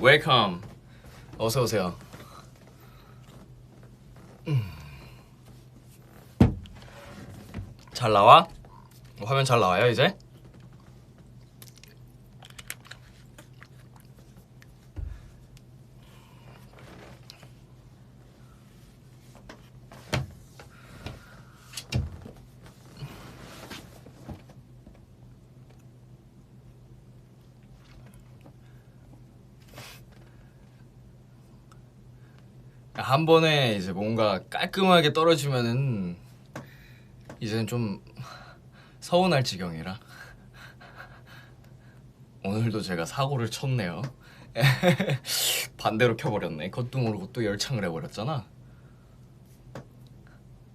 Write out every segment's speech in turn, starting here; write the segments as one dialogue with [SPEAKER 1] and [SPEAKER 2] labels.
[SPEAKER 1] 웰컴. 어서 오세요. 잘 나와? 화면 잘 나와요 이제? 한 번에 이제 뭔가 깔끔하게 떨어지면은 이제는 좀 서운할 지경이라 오늘도 제가 사고를 쳤네요. 반대로 켜버렸네. 그것도 모르고 또 열창을 해버렸잖아.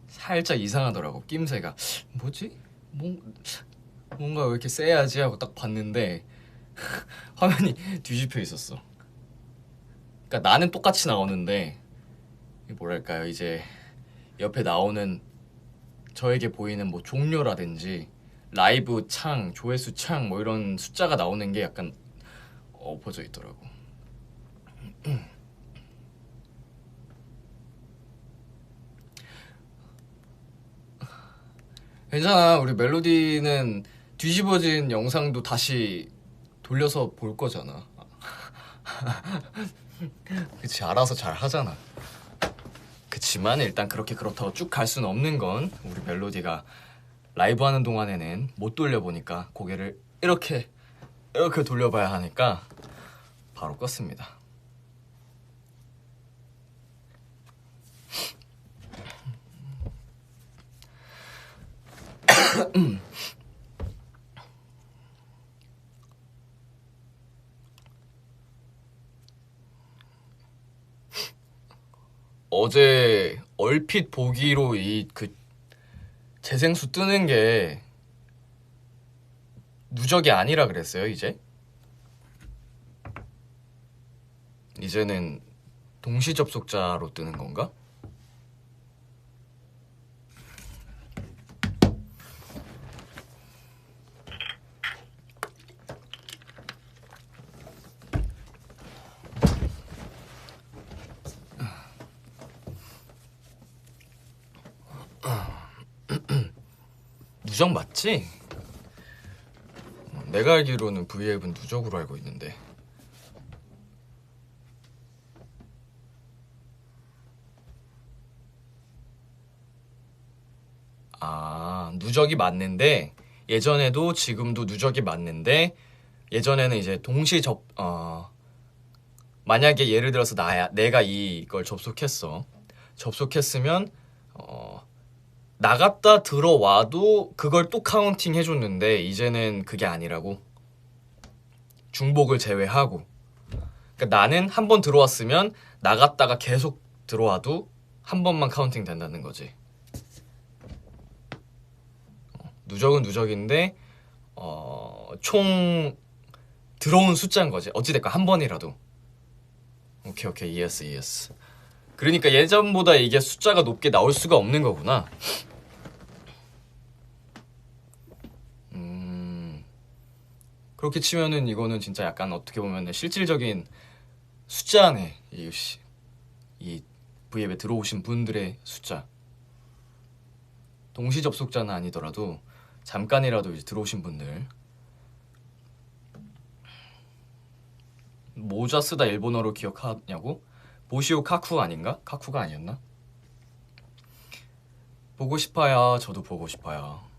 [SPEAKER 1] 살짝 이상하더라고 낌새가. 뭐지? 뭔가 왜 이렇게 세야지 하고 딱 봤는데 화면이 뒤집혀 있었어. 그러니까 나는 똑같이 나오는데 뭐랄까요, 이제 옆에 나오는 저에게 보이는 뭐 종료라든지 라이브 창, 조회수 창 뭐 이런 숫자가 나오는 게 약간 엎어져 있더라고. 괜찮아. 우리 멜로디는 뒤집어진 영상도 다시 돌려서 볼 거잖아. 그치, 알아서 잘 하잖아. 그치만 일단 그렇게 그렇다고 쭉 갈 수는 없는 건 우리 멜로디가 라이브 하는 동안에는 못 돌려보니까 고개를 이렇게 돌려봐야 하니까 바로 껐습니다. 어제 얼핏 보기로 이 그 재생수 뜨는 게 누적이 아니라 그랬어요. 이제는 동시 접속자로 뜨는 건가? 누적 맞지? 내가 알기로는 V앱은 누적으로 알고 있는데. 아, 누적이 맞는데 예전에도 지금도 누적이 맞는데 예전에는 이제 만약에 예를 들어서 내가 이걸 접속했으면 나갔다 들어와도 그걸 또 카운팅 해줬는데 이제는 그게 아니라고. 중복을 제외하고. 그러니까 나는 한 번 들어왔으면 나갔다가 계속 들어와도 한 번만 카운팅 된다는 거지. 누적은 누적인데 총 들어온 숫자인 거지. 어찌됐건 한 번이라도. 오케이 이해했어. 그러니까 예전보다 이게 숫자가 높게 나올 수가 없는 거구나. 그렇게 치면은 이거는 진짜 약간 어떻게 보면은 실질적인 숫자네. 이 V앱에 들어오신 분들의 숫자. 동시 접속자는 아니더라도 잠깐이라도 이제 들어오신 분들. 모자 쓰다 일본어로 기억하냐고? 보시오 카쿠 아닌가? 카쿠가 아니었나? 보고 싶어요. 저도 보고 싶어요.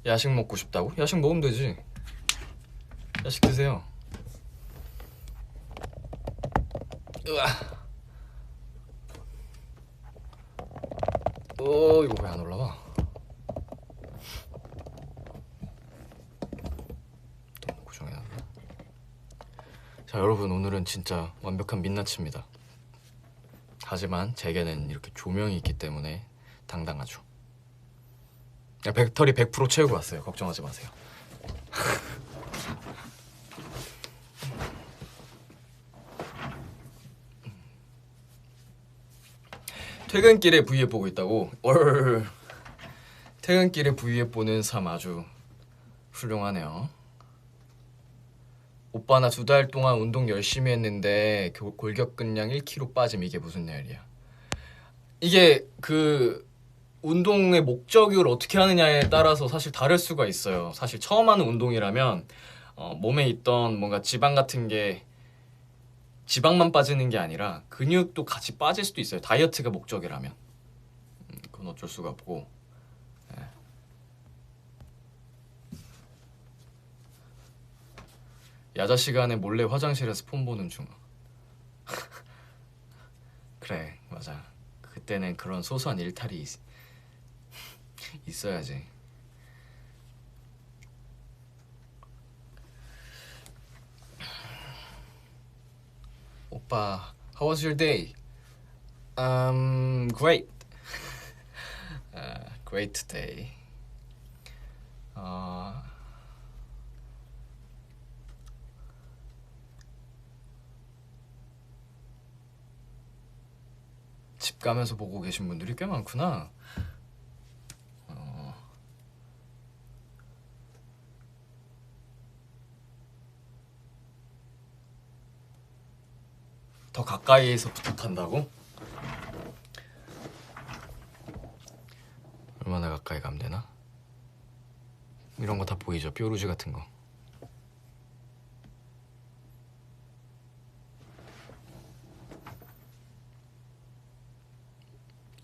[SPEAKER 1] 야식 먹고 싶다고? 야식 먹으면 되지. 야식 드세요. 이거 왜 안 올라와? 너무 고정해놨나? 자, 여러분, 오늘은 진짜 완벽한 민낯입니다. 하지만 제게는 이렇게 조명이 있기 때문에 당당하죠. 배터리 100% 채우고 왔어요. 걱정하지 마세요. 퇴근길에 V앱 보고 있다고? 얼. 퇴근길에 V앱 보는 삶 아주 훌륭하네요. 오빠 나 2달 동안 운동 열심히 했는데 골격근량 1kg 빠짐. 이게 무슨 일이야? 이게 그 운동의 목적을 어떻게 하느냐에 따라서 사실 다를 수가 있어요. 사실 처음 하는 운동이라면 몸에 있던 뭔가 지방 같은 게 지방만 빠지는 게 아니라 근육도 같이 빠질 수도 있어요. 다이어트가 목적이라면. 그건 어쩔 수가 없고. 예. 야자 시간에 몰래 화장실에서 폰 보는 중. 그래, 맞아. 그때는 그런 소소한 일탈이 있어야지. 오빠, how was your day? Great. Great day. 집 가면서 보고 계신 분들이 꽤 많구나. 더 가까이에서 부탁한다고? 얼마나 가까이 가면 되나? 이런 거 다 보이죠? 뾰루지 같은 거.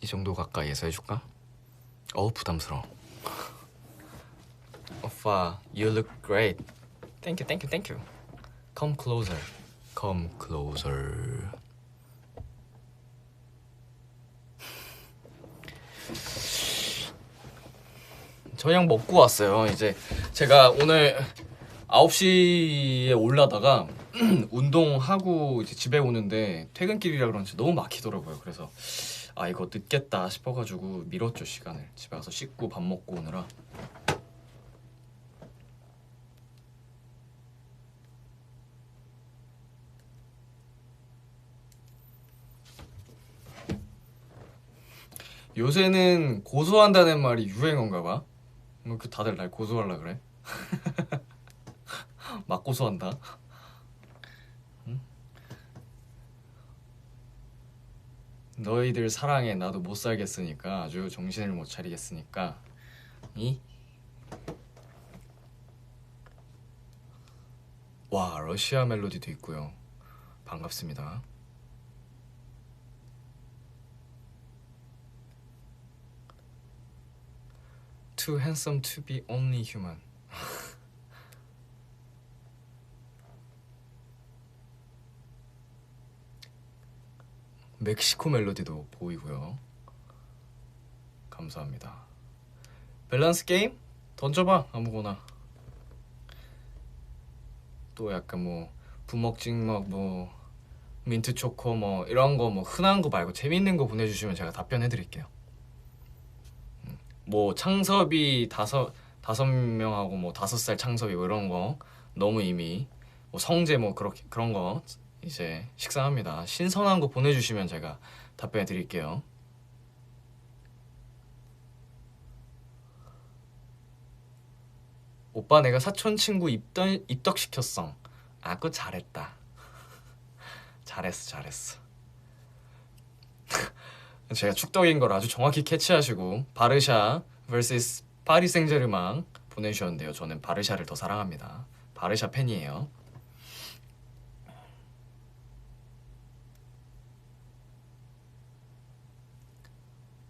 [SPEAKER 1] 이 정도 가까이에서 해줄까? 부담스러워. 오빠, you look great. Thank you, thank you, thank you. Come closer. Come closer. 저녁 먹고 왔어요. 이제 제가 오늘 9시에 올라다가 운동하고 이제 집에 오는데 퇴근길이라 그런지 너무 막히더라고요. 그래서 이거 늦겠다 싶어가지고 미뤘죠, 시간을. 집에 가서 씻고 밥 먹고 오느라. 요새는 고소한다는 말이 유행어인가 봐. 뭐 그 다들 날 고소하려 그래? 막 고소한다. 응? 너희들 사랑해. 나도 못 살겠으니까. 아주 정신을 못 차리겠으니까. 와, 러시아 멜로디도 있고요. 반갑습니다. Too handsome to be only human. 멕시코 멜로디도 보이고요. 감사합니다. 밸런스 게임? 던져봐, 아무거나. 또 약간 뭐 부먹찍먹 뭐 민트 초코 뭐 이런 거 뭐 흔한 거 말고 재밌는 거 보내주시면 제가 답변해드릴게요. 뭐 창섭이 다섯 명하고 뭐 5살 창섭이 뭐 이런 거 너무 이미 뭐 성재 뭐 그렇게 그런 거 이제 식상합니다. 신선한 거 보내주시면 제가 답변해 드릴게요. 오빠 내가 사촌 친구 입덕시켰어. 그거 잘했다. 잘했어. 제가 축덕인 걸 아주 정확히 캐치하시고 바르샤 vs 파리 생제르맹 보내주셨는데요. 저는 바르샤를 더 사랑합니다. 바르샤 팬이에요.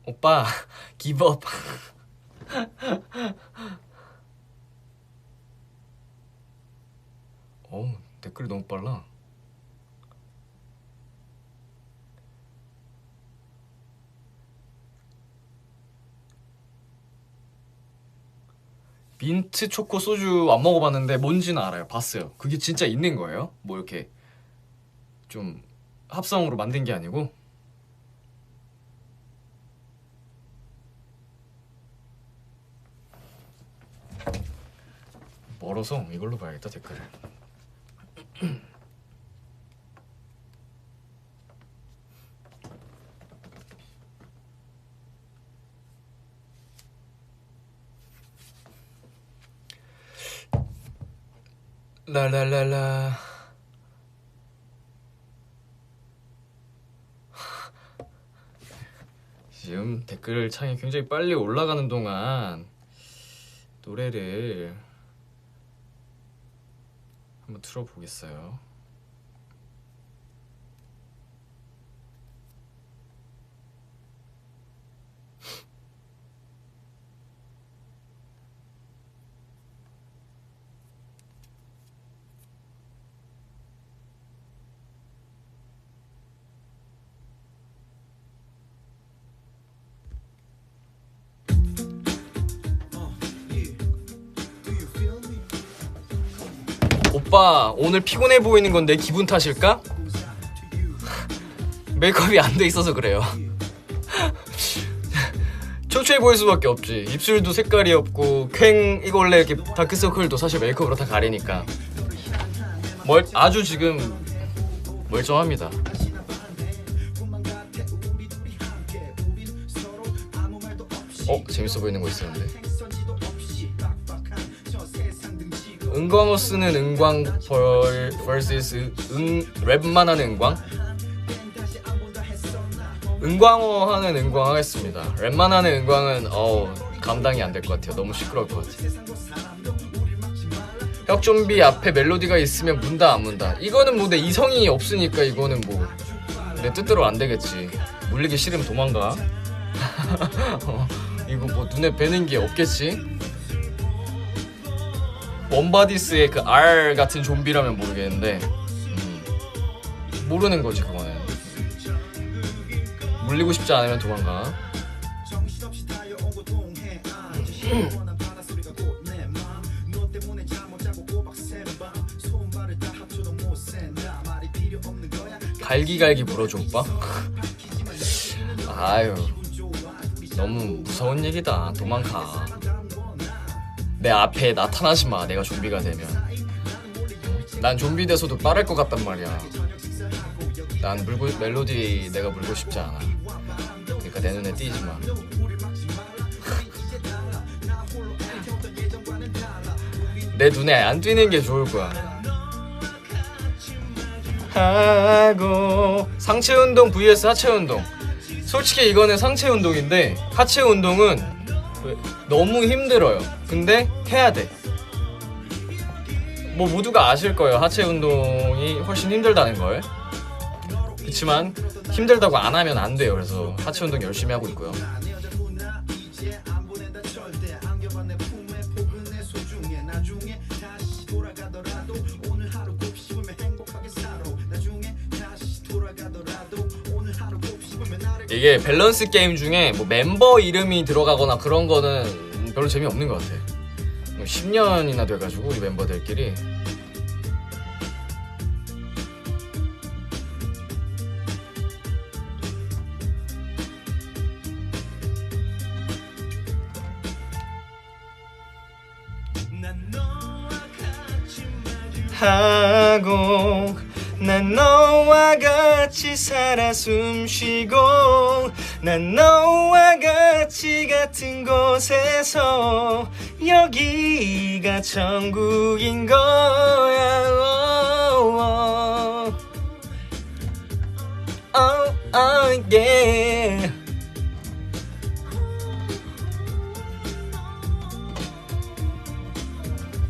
[SPEAKER 1] 오빠 기브업. 댓글이 너무 빨라. 민트 초코 소주 안 먹어봤는데 뭔지는 알아요. 봤어요. 그게 진짜 있는 거예요? 뭐 이렇게 좀 합성으로 만든 게 아니고? 멀어서 이걸로 봐야겠다, 댓글을. 라라라라. 지금 댓글 창이 굉장히 빨리 올라가는 동안 노래를 한번 틀어보겠어요. 오빠 오늘 피곤해 보이는 건 내 기분 탓일까? 메이크업이 안 돼 있어서 그래요. 초췌해 보일 수밖에 없지. 입술도 색깔이 없고 이거 원래 이렇게 다크서클도 사실 메이크업으로 다 가리니까 아주 지금 멀쩡합니다. 재밌어 보이는 거 있었는데. 은광호 쓰는 은광 vs 랩만 하는 은광? 은광호 하는 은광 하겠습니다. 랩만 하는 은광은 감당이 안 될 것 같아요. 너무 시끄러울 것 같아요. 혁좀비 앞에 멜로디가 있으면 문다 안 문다. 이거는 뭐 내 이성이 없으니까 이거는 뭐 내 뜻대로 안 되겠지. 물리기 싫으면 도망가. 이거 뭐 눈에 뵈는 게 없겠지. 원바디스의 그 R 같은 좀비라면 모르겠는데 모르는 거지. 그거는 물리고 싶지 않으면 도망가. 갈기갈기 물어줘 오빠. 아유 너무 무서운 얘기다. 도망가. 내 앞에 나타나지 마. 내가 좀비가 되면. 난 좀비 돼서도 빠를 것 같단 말이야. 난 멜로디 내가 물고 싶지 않아. 그러니까 내 눈에 띄지 마. 내 눈에 안 띄는 게 좋을 거야. 하고 상체 운동 vs 하체 운동. 솔직히 이거는 상체 운동인데 하체 운동은 너무 힘들어요. 근데 해야 돼. 뭐 모두가 아실 거예요. 하체 운동이 훨씬 힘들다는 걸. 그치만 힘들다고 안 하면 안 돼요. 그래서 하체 운동 열심히 하고 있고요. 이게 밸런스 게임 중에 뭐 멤버 이름이 들어가거나 그런 거는 별로 재미없는 것 같아. 10년이나 돼가지고 우리 멤버들끼리. 하고 난 너와 같이 살아 숨쉬고 난 너와 같이 같은 곳에서 여기가 천국인 거야. yeah.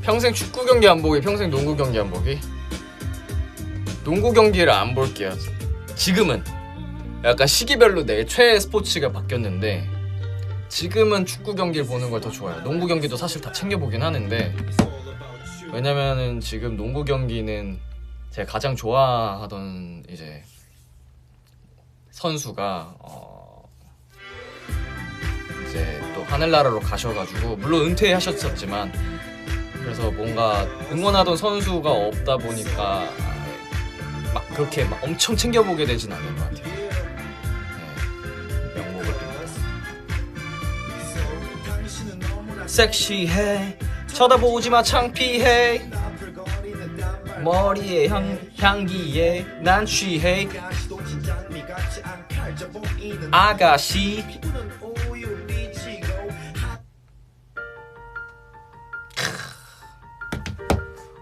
[SPEAKER 1] 평생 축구 경기 안 보기, 평생 농구 경기 안 보기. 농구 경기를 안 볼게요. 지금은 약간 시기별로 내 최애 스포츠가 바뀌었는데 지금은 축구 경기를 보는 걸 더 좋아해요. 농구 경기도 사실 다 챙겨보긴 하는데 왜냐면은 지금 농구 경기는 제가 가장 좋아하던 이제 선수가 이제 또 하늘나라로 가셔가지고 물론 은퇴하셨었지만 그래서 뭔가 응원하던 선수가 없다 보니까 막 그렇게 막 엄청 챙겨보게 되진 않는 것 같아요. 네, 명목을 빕니다. 섹시해 쳐다보지마 창피해 머리에 향기에 난 취해 아가씨.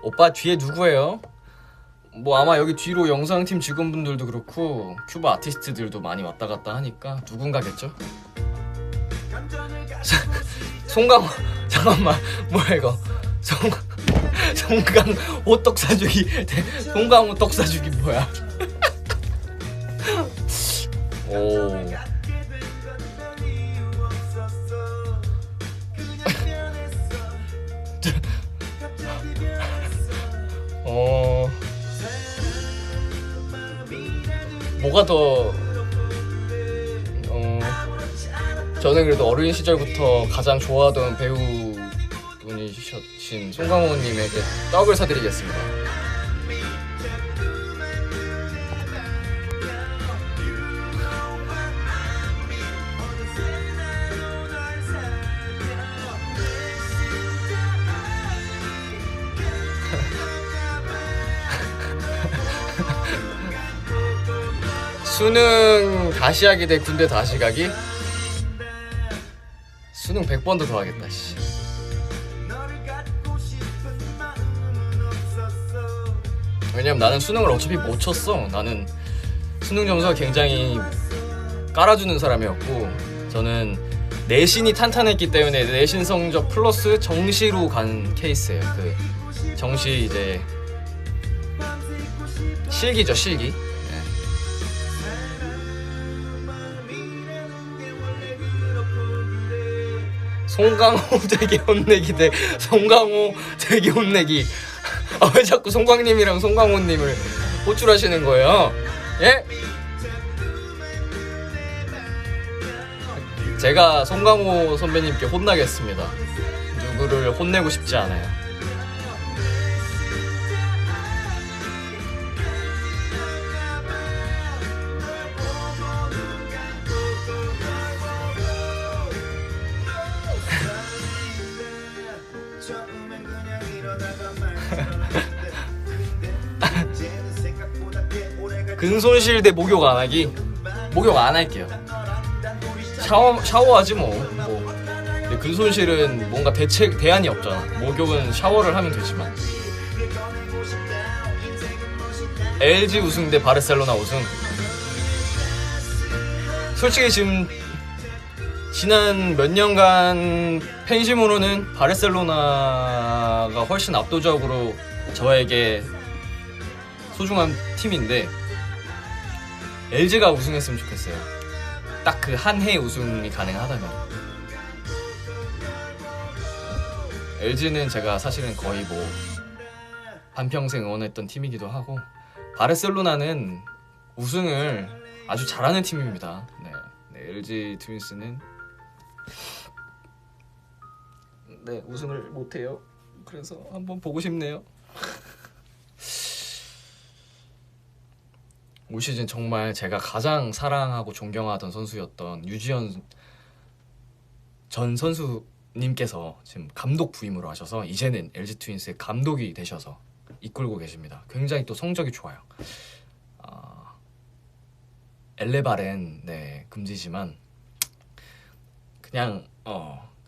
[SPEAKER 1] 오빠 뒤에 누구예요? 뭐 아마 여기 뒤로 영상팀 직원분들도 그렇고 큐브 아티스트들도 많이 왔다 갔다 하니까 누군가겠죠? 송강호 잠깐만 뭐야 이거 송강 호떡 사주기 송강호 떡 사주기 뭐야? 오. 뭐가 더 저는 그래도 어린 시절부터 가장 좋아하던 배우분이신 송강호님에게 떡을 사드리겠습니다. 수능 다시 하기 대 군대 다시 가기? 수능 100번도 더 하겠다 씨. 왜냐면 나는 수능을 어차피 못 쳤어. 나는 수능 점수가 굉장히 깔아주는 사람이었고 저는 내신이 탄탄했기 때문에 내신 성적 플러스 정시로 간 케이스예요. 그 정시 이제 실기죠 실기. 송강호 되게 혼내기 대 송강호 되게 혼내기. 아, 왜 자꾸 송강님이랑 송강호님을 호출하시는 거예요? 예? 제가 송강호 선배님께 혼나겠습니다. 누구를 혼내고 싶지 않아요. 근손실 대 목욕 안 하기? 목욕 안 할게요. 샤워하지 뭐. 근데 근손실은 뭔가 대안이 없잖아. 목욕은 샤워를 하면 되지만. LG 우승 대 바르셀로나 우승. 솔직히 지금 지난 몇 년간 팬심으로는 바르셀로나가 훨씬 압도적으로 저에게 소중한 팀인데 LG가 우승했으면 좋겠어요. 딱 그 한 해 우승이 가능하다면. LG는 제가 사실은 거의 뭐 반평생 응원했던 팀이기도 하고 바르셀로나는 우승을 아주 잘하는 팀입니다. 네, LG 트윈스는 네 우승을 못해요. 그래서 한번 보고 싶네요. 올 시즌 정말 제가 가장 사랑하고 존경하던 선수였던 유지현 전 선수님께서 지금 감독 부임으로 하셔서 이제는 LG 트윈스의 감독이 되셔서 이끌고 계십니다. 굉장히 또 성적이 좋아요. 엘레바렌 네 금지지만 그냥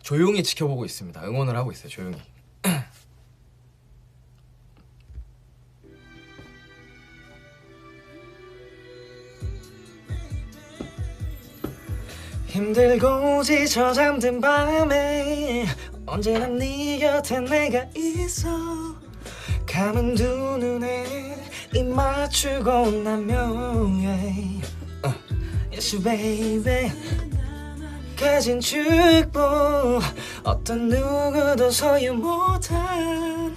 [SPEAKER 1] 조용히 지켜보고 있습니다. 응원을 하고 있어요. 조용히. 힘들고 지쳐 잠든 밤에 언제나 네 곁에 내가 있어. 감은 두 눈에 입 맞추고 나면 Yes baby 가진 축복 어떤 누구도 소유 못한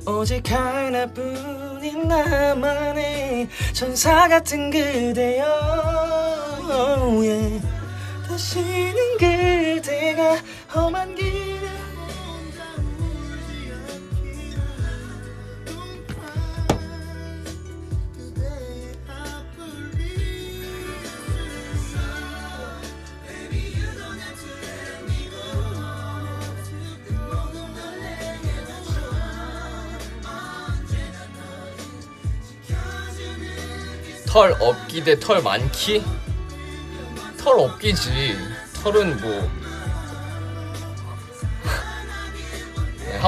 [SPEAKER 1] 오직 하나뿐인 나만의 천사 같은 그대여 yeah. 다시는 그대가 험한 길을 털 없기 대 털 많기? 털 없기지. 털은 뭐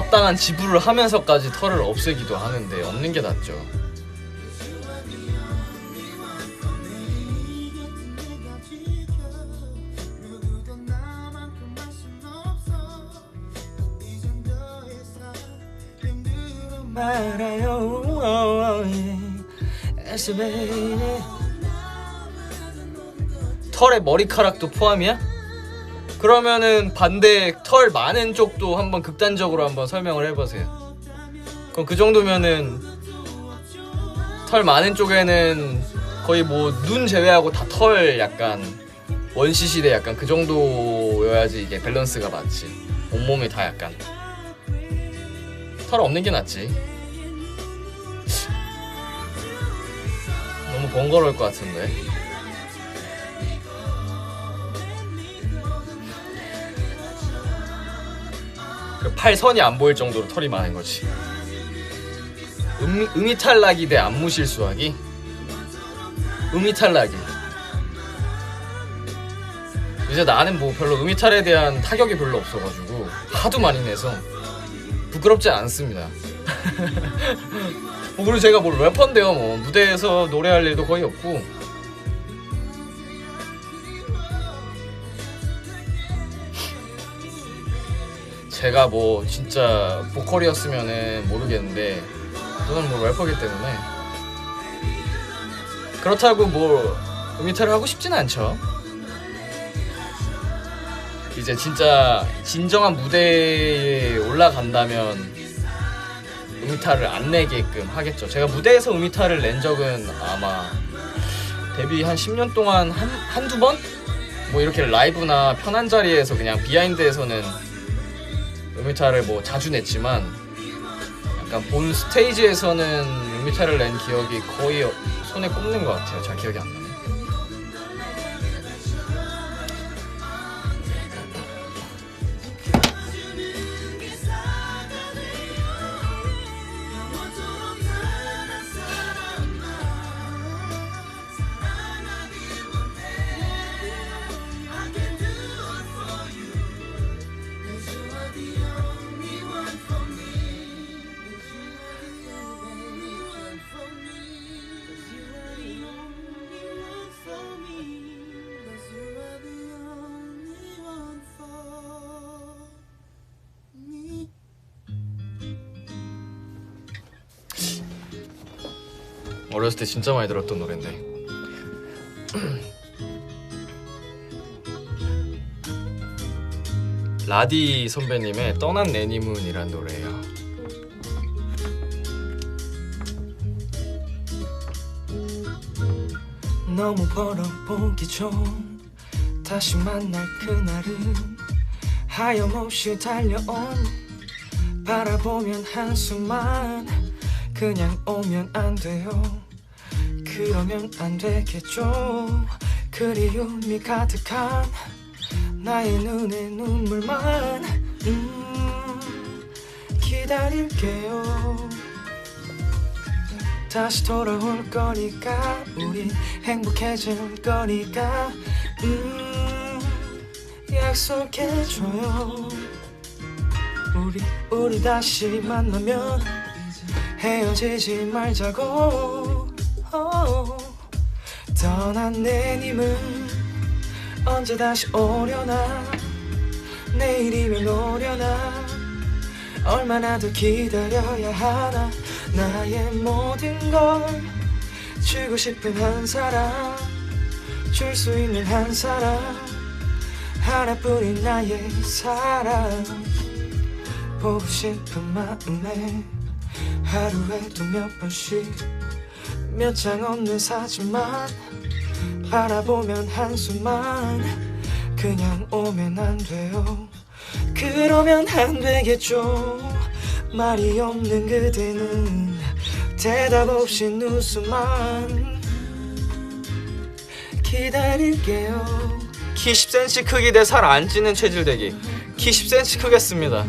[SPEAKER 1] 합당한 지불을 하면서까지 털을 없애기도 하는데 없는 게 낫죠. 털에 머리카락도 포함이야? 그러면은 반대 털 많은 쪽도 한번 극단적으로 한번 설명을 해보세요. 그럼 그 정도면은 털 많은 쪽에는 거의 뭐 눈 제외하고 다 털 약간 원시시대 약간 그 정도여야지 이게 밸런스가 맞지. 온몸이 다 약간 털 없는 게 낫지. 너무 번거로울 것 같은데. 그 팔선이 안 보일 정도로 털이 많은 거지. 음이탈락이 대 안무실수하기? 음이탈락이. 이제 나는 뭐 별로 음이탈에 대한 타격이 별로 없어가지고 하도 많이 내서 부끄럽지 않습니다. 뭐 그리고 제가 뭐 래퍼인데요. 뭐 무대에서 노래할 일도 거의 없고. 제가 뭐 진짜 보컬이었으면은 모르겠는데 저는 뭐 래퍼기 때문에 그렇다고 뭐 음이탈을 하고 싶진 않죠. 이제 진짜 진정한 무대에 올라간다면 음이탈을 안 내게끔 하겠죠. 제가 무대에서 음이탈을 낸 적은 아마 데뷔 한 10년 동안 한두 번? 뭐 이렇게 라이브나 편한 자리에서 그냥 비하인드에서는 음이탈을 뭐 자주 냈지만 약간 본 스테이지에서는 음이탈을 낸 기억이 거의 손에 꼽는 것 같아요. 잘 기억이 안 나네. 어렸을 때 진짜 많이 들었던 노래인데 라디 선배님의 떠난 내님은이란 노래예요. 너무 벌어보기 좀 다시 만날 그날은 하염없이 달려온 바라보면 한숨만 그냥 오면 안 돼요. 그러면 안 되겠죠. 그리움이 가득한 나의 눈에 눈물만 기다릴게요. 다시 돌아올 거니까 우리 행복해질 거니까 약속해줘요. 우리 다시 만나면 헤어지지 말자고. 떠난 내님은 언제 다시 오려나. 내일이면 오려나. 얼마나 더 기다려야 하나. 나의 모든 걸 주고 싶은 한 사람, 줄 수 있는 한 사람, 하나뿐인 나의 사랑. 보고 싶은 마음에 하루에도 몇 번씩 몇 장 없는 사진만 바라보면 한숨만 그냥 오면 안 돼요. 그러면 안 되겠죠. 말이 없는 그대는 대답 없이 웃음만 기다릴게요. 키 10cm 크기 대 살 안 찌는 체질대기. 키 10cm 크겠습니다.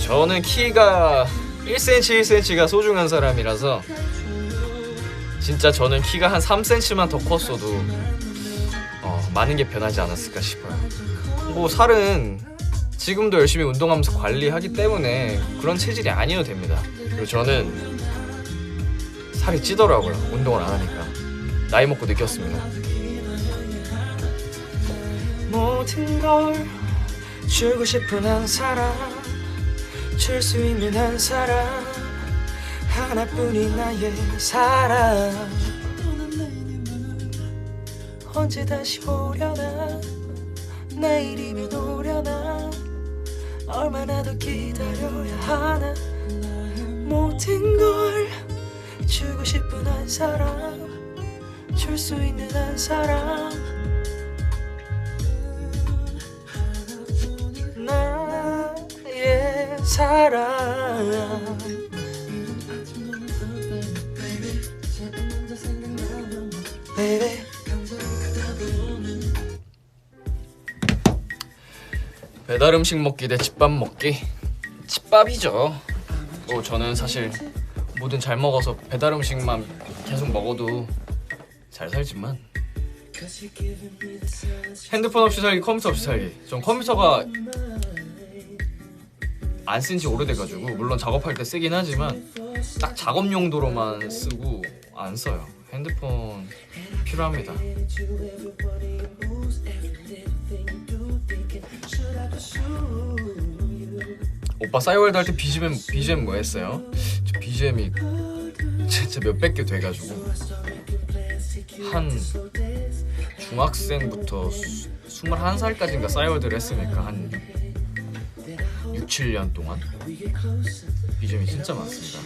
[SPEAKER 1] 저는 키가 1cm 1cm가 소중한 사람이라서 진짜 저는 키가 한 3cm만 더 컸어도 많은 게 변하지 않았을까 싶어요. 뭐 살은 지금도 열심히 운동하면서 관리하기 때문에 그런 체질이 아니어도 됩니다. 그리고 저는 살이 찌더라고요, 운동을 안 하니까. 나이 먹고 느꼈습니다. 모든 걸 주고 싶은 한 사람, 줄 수 있는 한 사람, 하나뿐인 나의 사랑. 언제 다시 오려나, 내일이면 오려나, 얼마나 더 기다려야 하나. 모든 걸 주고 싶은 한 사람, 줄 수 있는 한 사람, 나의 사랑. Baby. 배달 음식 먹기 대 집밥 먹기. 집밥이죠. 뭐 저는 사실 뭐든 잘 먹어서 배달 음식만 계속 먹어도 잘 살지만, 핸드폰 없이 살기, 컴퓨터 없이 살기. 전 컴퓨터가 안 쓴 지 오래돼가지고, 물론 작업할 때 쓰긴 하지만 딱 작업 용도로만 쓰고 안 써요. 핸드폰 필요합니다. 오빠 싸이월드 할 때 BGM 뭐 했어요? 저 BGM이 진짜 몇백 개 돼가지고 한 중학생부터 21살까지인가 싸이월드를 했으니까 한 6, 7년 동안 BGM이 진짜 많습니다.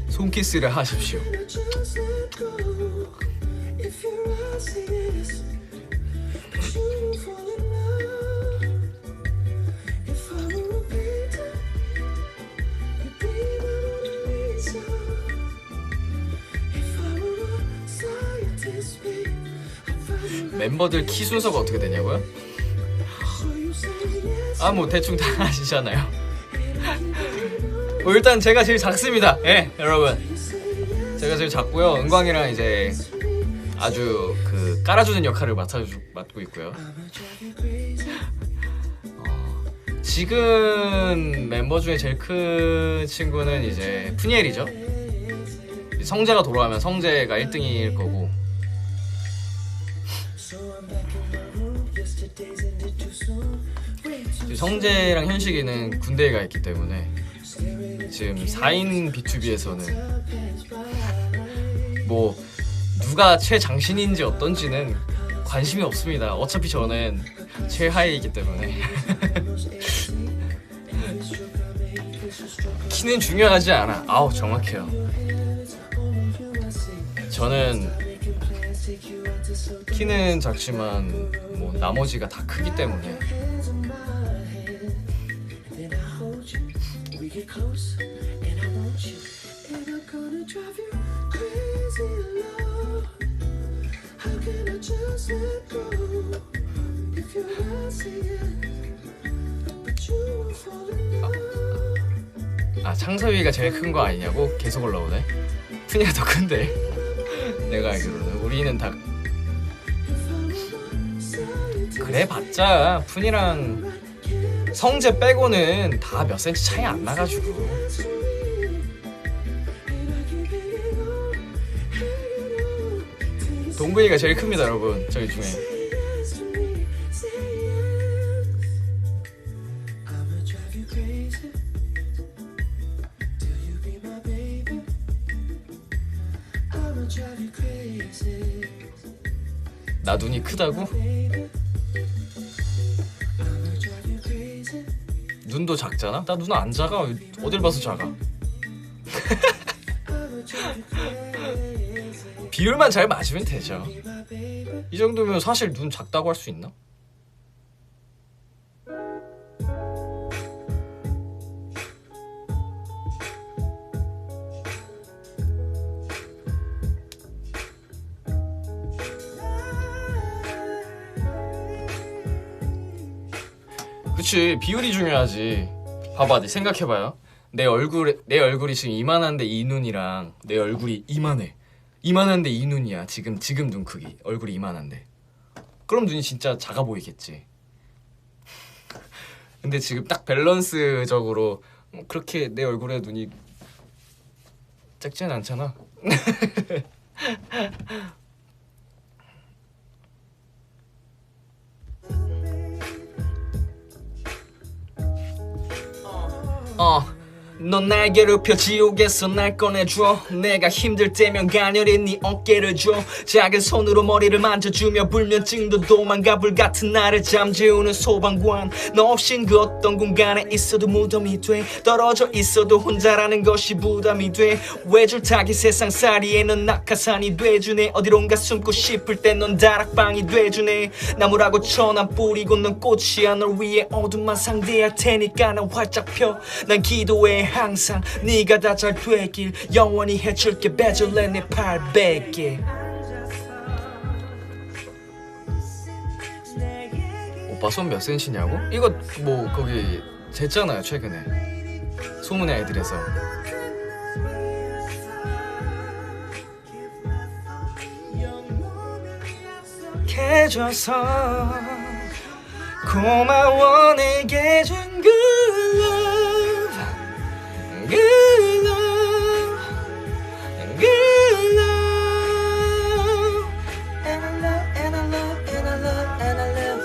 [SPEAKER 1] 손키스를 하십시오. 멤버들 키 순서가 어떻게 되냐고요? 아, 뭐 대충 다 아시잖아요. 일단 제가 제일 작습니다. 예, 여러분. 제가 제일 작고요. 은광이랑 이제 아주 그 깔아주는 역할을 맡고 있고요. 지금 멤버 중에 제일 큰 친구는 이제 푸니엘이죠. 성재가 돌아가면 성재가 1등일 거고, 성재랑 현식이는 군대에 가 있기 때문에 지금 4인 B2B에서는 뭐 누가 최장신인지 어떤지는 관심이 없습니다. 어차피 저는 최하위이기 때문에. 키는 중요하지 않아. 아우, 정확해요. 저는 키는 작지만 뭐 나머지가 다 크기 때문에. 창섭이가 제일 큰 거 아니냐고? 계속 올라오네. 푸니가 더 큰데. 내가 알기로는 우리는 다 그래 봤자 푸니랑 성재 빼고는 다 몇 센치 차이 안 나가지고. 동근이가 제일 큽니다, 여러분. 저희 중에. 나 눈이 크다고? 눈도 작잖아? 나 눈 안 작아. 어딜 봐서 작아. 비율만 잘 맞으면 되죠. 이 정도면 사실 눈 작다고 할 수 있나? 그치, 비율이 중요하지. 봐봐, 네 생각해봐요. 내 얼굴이 지금 이만한데 이 눈이랑 내 얼굴이 이만해. 이만한데 이 눈이야. 지금 눈 크기. 얼굴이 이만한데. 그럼 눈이 진짜 작아 보이겠지. 근데 지금 딱 밸런스적으로 그렇게 내 얼굴에 눈이 작지는 않잖아. 넌 날 괴롭혀 지옥에서 날 꺼내줘. 내가 힘들 때면 가녀린 네 어깨를 줘. 작은 손으로 머리를 만져주며 불면증도 도망가. 불같은 나를 잠재우는 소방관. 너 없인 그 어떤 공간에 있어도 무덤이 돼. 떨어져 있어도 혼자라는 것이 부담이 돼. 외줄타기 세상살이에 넌 낙하산이 돼주네. 어디론가 숨고 싶을 때 넌 다락방이 돼주네. 나무라고 쳐 난 뿌리고 넌 꽃이야. 널 위해 어둠만 상대할 테니까 난 활짝 펴. 난 기도해 항상 네가 다 잘 되길. 영원히 해줄게 베줄래 내 800개. 오빠 손 몇 센치냐고? 이거 뭐 거기 쟀잖아요 최근에 소문의 아이들에서. 해줘서 고마워 내게 준 good love, good love, good love. And I love, and I love, and I love, and I love.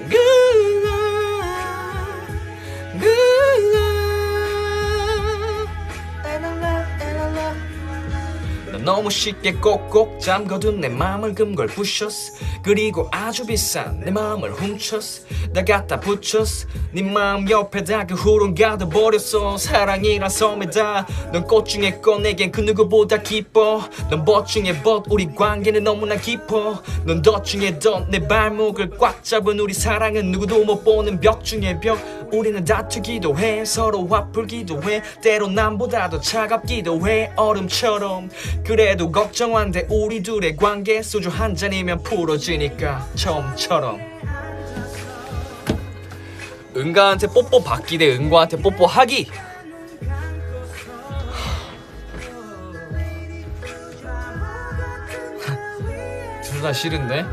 [SPEAKER 1] Good love, good love. And I love, and I love. 넌 너무 쉽게 꼭꼭 잠궈둔 내 맘을 금걸 부셨어. 그리고 아주 비싼 내 마음을 훔쳤어. 나 갖다 붙였어. 네 마음 옆에다 그 후론 가둬버렸어. 사랑이란 섬에다 넌 꽃 중에 꽃 내겐 그 누구보다 기뻐. 넌 벗 중에 벗 우리 관계는 너무나 깊어. 넌 덧 중에 덧 내 발목을 꽉 잡은 우리 사랑은 누구도 못 보는 벽 중에 벽. 우리는 다투기도 해 서로 화풀기도 해 때론 남보다도 차갑기도 해 얼음처럼. 그래도 걱정 안 돼 우리 둘의 관계. 소주 한 잔이면 풀어지니까 처음처럼. 은가한테 뽀뽀 받기 대 은과한테 뽀뽀 하기. 둘 다 싫은데?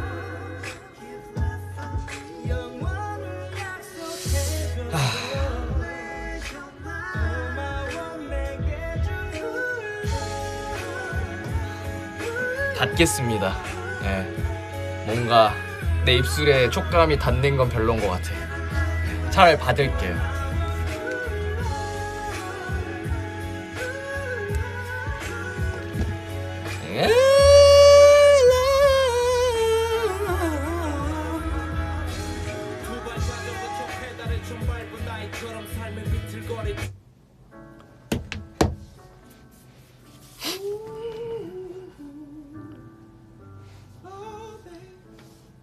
[SPEAKER 1] 닫겠습니다. 네. 뭔가 내 입술에 촉감이 닿는 건 별론 것 같아. 차라리 받을게요.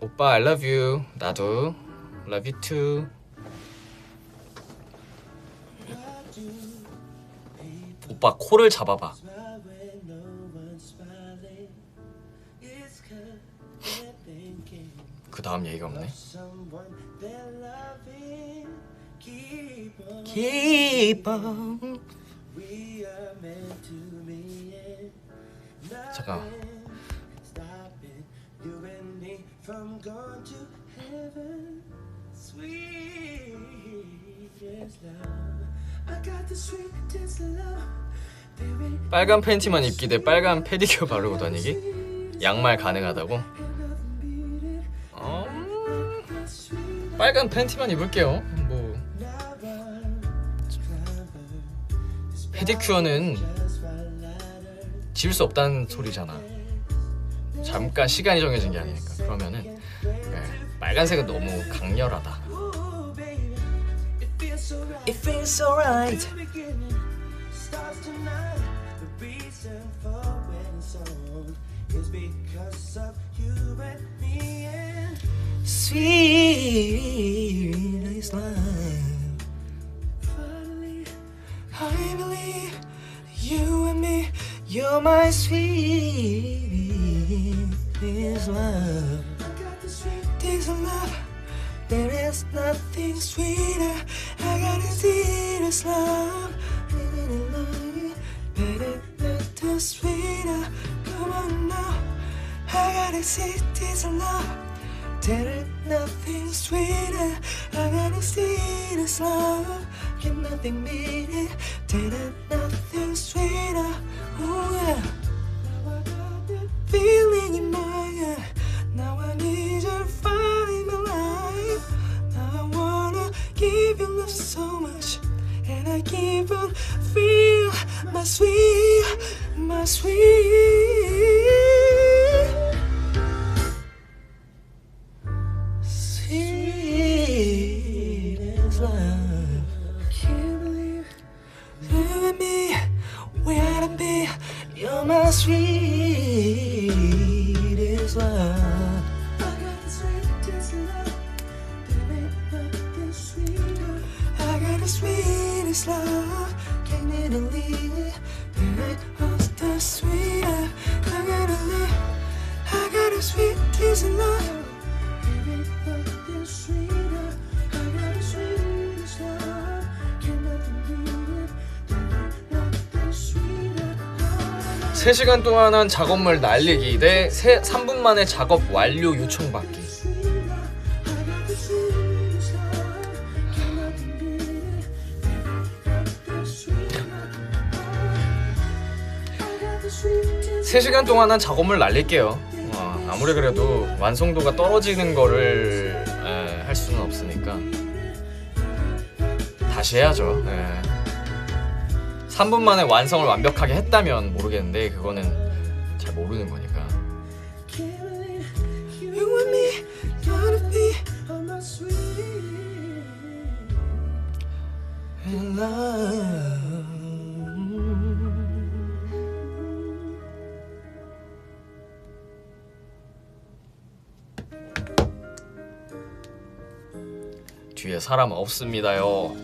[SPEAKER 1] 오빠 I love you. 나도 love you too. 오빠 코를 잡아봐. 그 다음 얘기가 없네. Keep on. 잠깐만. 빨간 팬티만 입기 대 빨간 페디큐어 바르고 다니기? 양말 가능하다고? 빨간 팬티만 입을게요. 뭐 페디큐어는 지울 수 없다는 소리잖아. 잠깐 시간이 정해진 게 아니니까. 그러면은 빨간색은 너무 강렬하다. It feels alright. Sweet is life. I believe you and me. You're my sweet is love. This love. There is nothing sweeter. I got to see this love. Better, better, sweeter. Come on now.
[SPEAKER 2] I gotta see this love. There ain't nothing sweeter. I gotta see this love. Can nothing beat it. There ain't nothing sweeter. Oh yeah. Now I got that feeling in my head. Now I need you to find my life. Now I wanna give you love so much, and I keep on feel my sweet, my sweet, sweetest love. Can't believe you and me, we had to be. You're my sweetest love. I got the sweetest love. There ain't nothing sweeter. I got the sweetest love. Can't even leave it. There ain't nothing sweeter. I got the sweetest love. There ain't nothing sweeter. I got the sweetest love. Can't nothing beat it. There ain't nothing sweeter.
[SPEAKER 1] 3시간 동안 한 작업물 날리기 대 3분 만에 작업 완료 요청받기. 세 시간 동안 한 작업물 날릴게요. 아무리 그래도 완성도가 떨어지는 거를 할 수는 없으니까 다시 해야죠. 3분 만에 완성을 완벽하게 했다면 모르겠는데 그거는 잘 모르는 거니까. 뒤에 사람 없습니다요.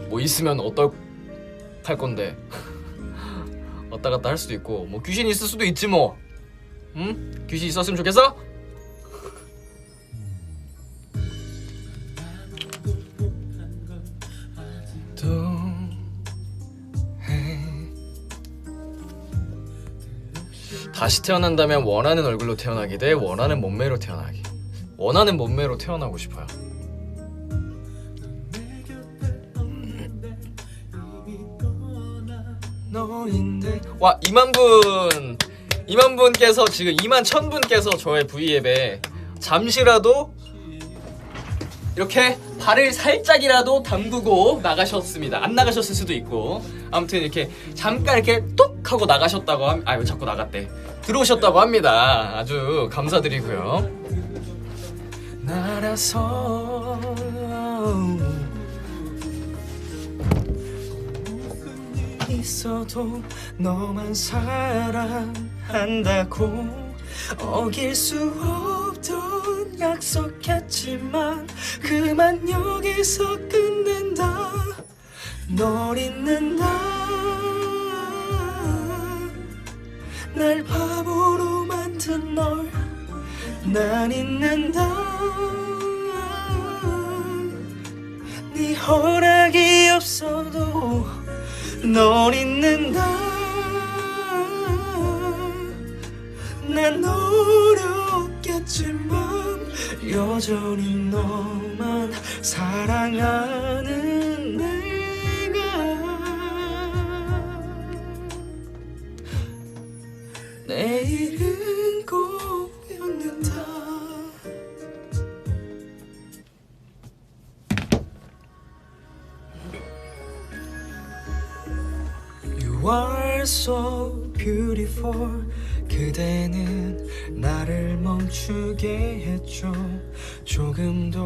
[SPEAKER 1] 뭐 있으면 어떡할 건데. 왔다 갔다 할 수도 있고 뭐 귀신이 있을 수도 있지 뭐. 응? 귀신 있었으면 좋겠어? 다시 태어난다면 원하는 얼굴로 태어나기 대 원하는 몸매로 태어나기. 원하는 몸매로 태어나고 싶어요. 와 2만 분께서 지금 2만 1000분께서 저의 V앱에 잠시라도 이렇게 발을 살짝이라도 담그고 나가셨습니다. 안 나가셨을 수도 있고 아무튼 이렇게 잠깐 이렇게 뚝 하고 나가셨다고 왜 자꾸 나갔대. 들어오셨다고 합니다. 아주 감사드리고요. 날아서 있어도 너만 사랑한다고 어길 수 없던 약속했지만 그만 여기서 끝낸다. 널 잊는다. 날 바보로 만든 널 난 잊는다. 네 허락이 없어도 널 잊는다. 난 노력했지만 여전히 너만 사랑하는 내가 내일은 꼬였는다. You are so beautiful. 그대는 나를 멈추게 했죠. 조금도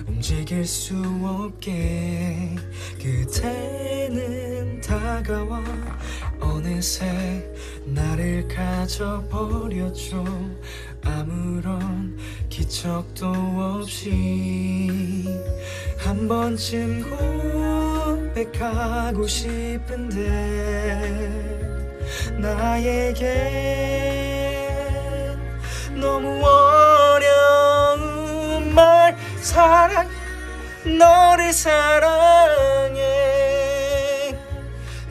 [SPEAKER 1] 움직일 수 없게. 그대는 다가와 어느새 나를 가져버렸죠. 아무런 기척도 없이. 한 번쯤 고백하고 싶은데 나에겐 너무 어려운 말. 너를 사랑해.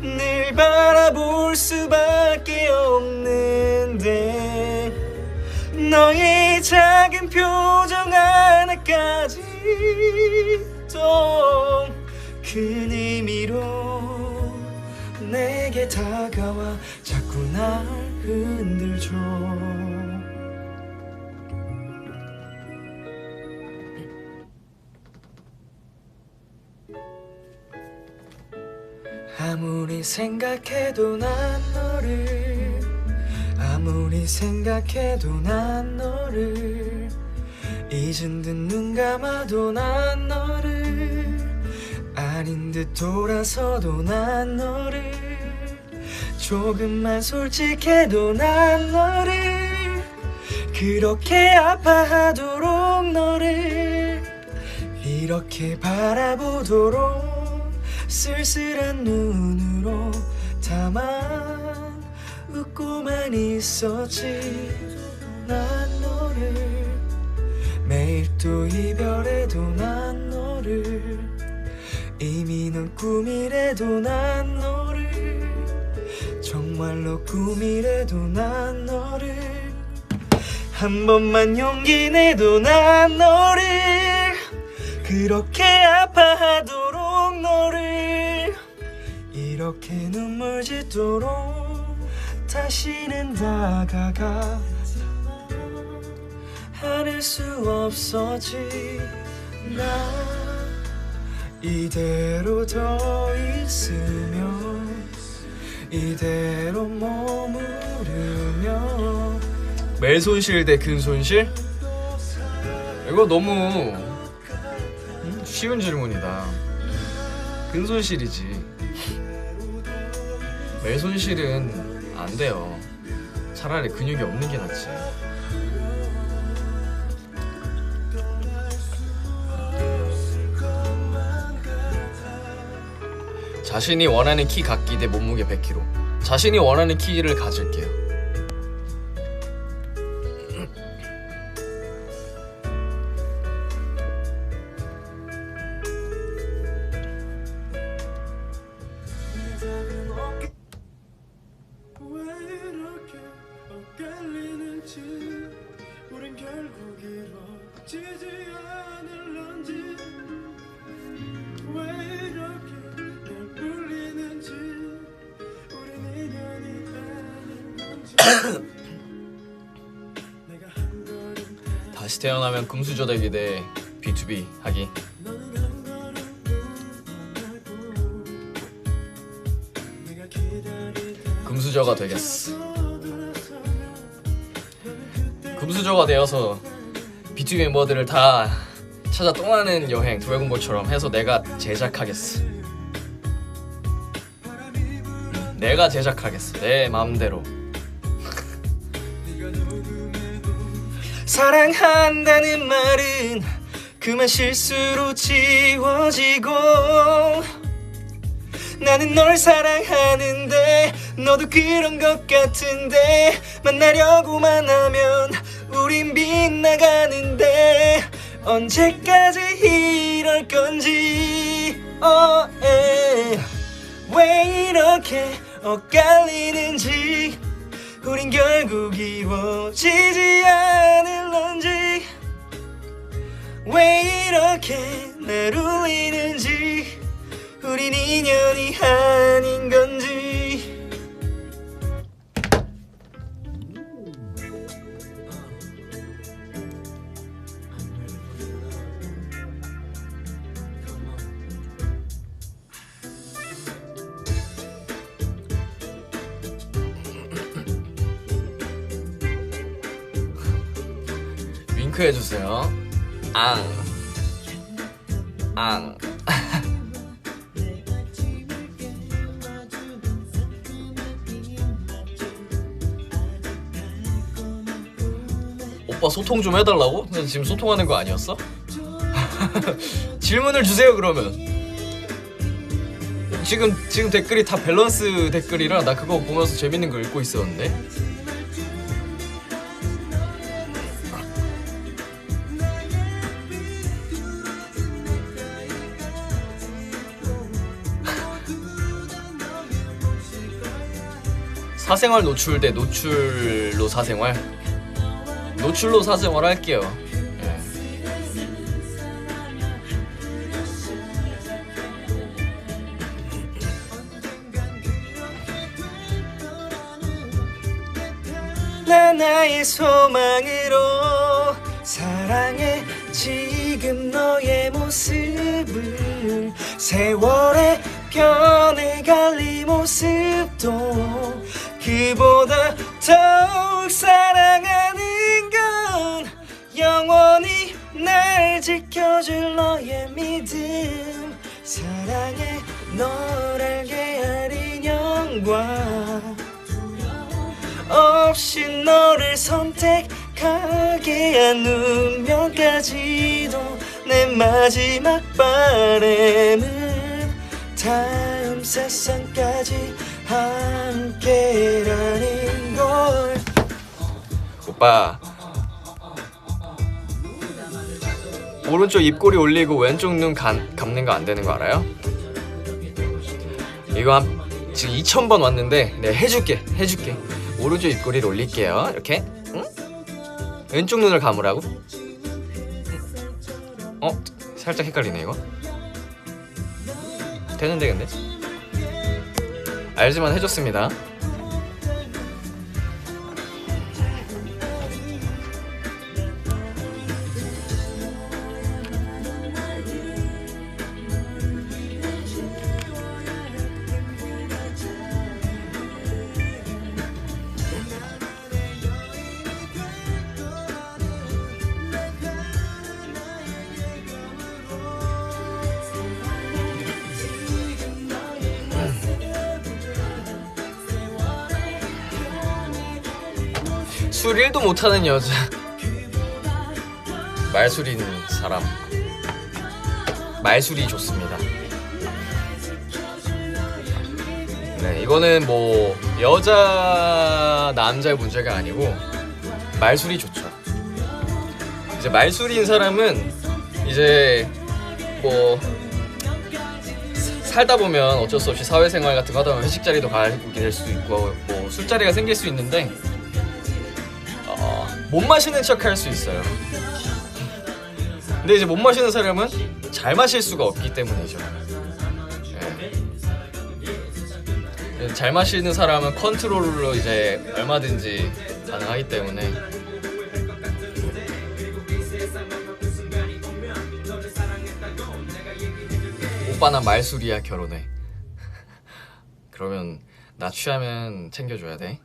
[SPEAKER 1] 늘 바라볼 수밖에 없는데
[SPEAKER 2] 너의 작은 표정 하나까지도 큰 의미로 내게 다가와 자꾸 날 흔들죠. 아무리 생각해도 난 너를, 아무리 생각해도 난 너를, 잊은 듯 눈 감아도 난 너를, 아닌 듯 돌아서도 난 너를, 조금만 솔직해도 난 너를, 그렇게 아파하도록 너를 이렇게 바라보도록 쓸쓸한 눈으로 다만 웃고만 있었지. 난 너를 매일 또 이별해도 난 너를, 이미 넌 꿈이래도 난 너를, 정말로 꿈이래도 난 너를, 한 번만 용기 내도 난 너를, 그렇게 아파하도록 너를 이렇게 눈물 짓도록 다시는 다가가 않을 수 없었지. 나 이대로 더 있으면, 이대로 머무르면.
[SPEAKER 1] 매손실 대 근손실? 이거 너무 쉬운 질문이다. 근손실이지. 매손실은 안 돼요. 차라리 근육이 없는 게 낫지. 자신이 원하는 키 갖기 대 몸무게 100kg. 자신이 원하는 키를 가질게요. 다시 태어나면 금수저되기 대 B2B 하기. 금수저가 되겠어. 금수저가 되어서 B2B 멤버들을 다 찾아 떠나는 여행, 드래곤볼처럼 해서 내가 제작하겠어. 내가 제작하겠어. 내 마음대로.
[SPEAKER 2] 사랑한다는 말은 그만 실수로 지워지고, 나는 널 사랑하는데 너도 그런 것 같은데, 만나려고만 하면 우린 빗나가는데 언제까지 이럴 건지. 왜 이렇게 엇갈리는지, 우린 결국 이루어지지 않을런지, 왜 이렇게 날 울리는지, 우린 인연이 아닌 건지.
[SPEAKER 1] 윙크 해주세요. 앙. 오빠 소통 좀 해달라고? 너 지금 소통하는 거 아니었어? 질문을 주세요 그러면. 지금 댓글이 다 밸런스 댓글이라 나 그거 보면서 재밌는 거 읽고 있었는데. 사생활 노출 대 노출로 사생활. 노출로 사생활 할게요. 예.
[SPEAKER 2] 나 나의 소망으로 사랑해 지금 너의 모습을 세월에 변해갈 이 모습도 그보다 더욱 사랑하는 건 영원히 날 지켜줄 너의 믿음 사랑해 널 알게 할 인연과 없이 너를 선택하게 한 운명까지도 내 마지막 바램은 다음 세상까지 함께라는 걸.
[SPEAKER 1] 오빠 오른쪽 입꼬리 올리고 왼쪽 눈 감는 거 안 되는 거 알아요? 이거 지금 2000번 왔는데 내가 해줄게. 오른쪽 입꼬리를 올릴게요. 이렇게. 응? 왼쪽 눈을 감으라고? 살짝 헷갈리네 이거. 되는데 근데? 알지만 해줬습니다. 술 1도 못하는 여자 말술이 있는 사람 말술이 좋습니다. 네, 이거는 뭐 여자 남자의 문제가 아니고 말술이 좋죠. 이제 말술인 사람은 이제 뭐 살다 보면 어쩔 수 없이 사회생활 같은 거 하다 보면 회식 자리도 가게 될 수도 있고 뭐 술자리가 생길 수 있는데 못 마시는 척 할 수 있어요. 근데 이제 못 마시는 사람은 잘 마실 수가 없기 때문이죠. 네. 잘 마시는 사람은 컨트롤로 이제 얼마든지 가능하기 때문에 오빠 나 말술이야 결혼해. 그러면 나 취하면 챙겨줘야 돼.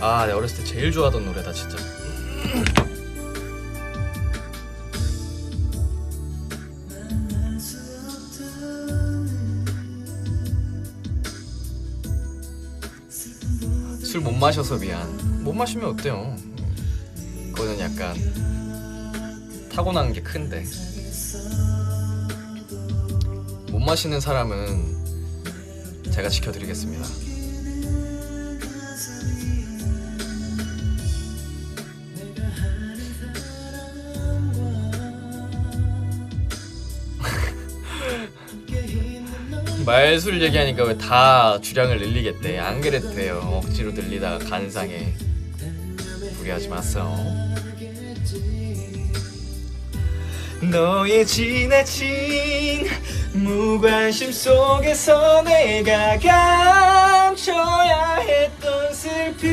[SPEAKER 1] 아, 내가 어렸을 때 제일 좋아하던 노래다 진짜. 술 못 마셔서 미안. 못 마시면 어때요? 그거는 약간 타고난 게 큰데. 못 마시는 사람은 제가 지켜드리겠습니다. 말술 얘기하니까 왜 다 주량을 늘리겠대. 안 그랬대요. 억지로 늘리다가 간상해. 무리하지 마세요.
[SPEAKER 2] 너의 지나친 무관심 속에서 내가 감춰야 했던 슬픔들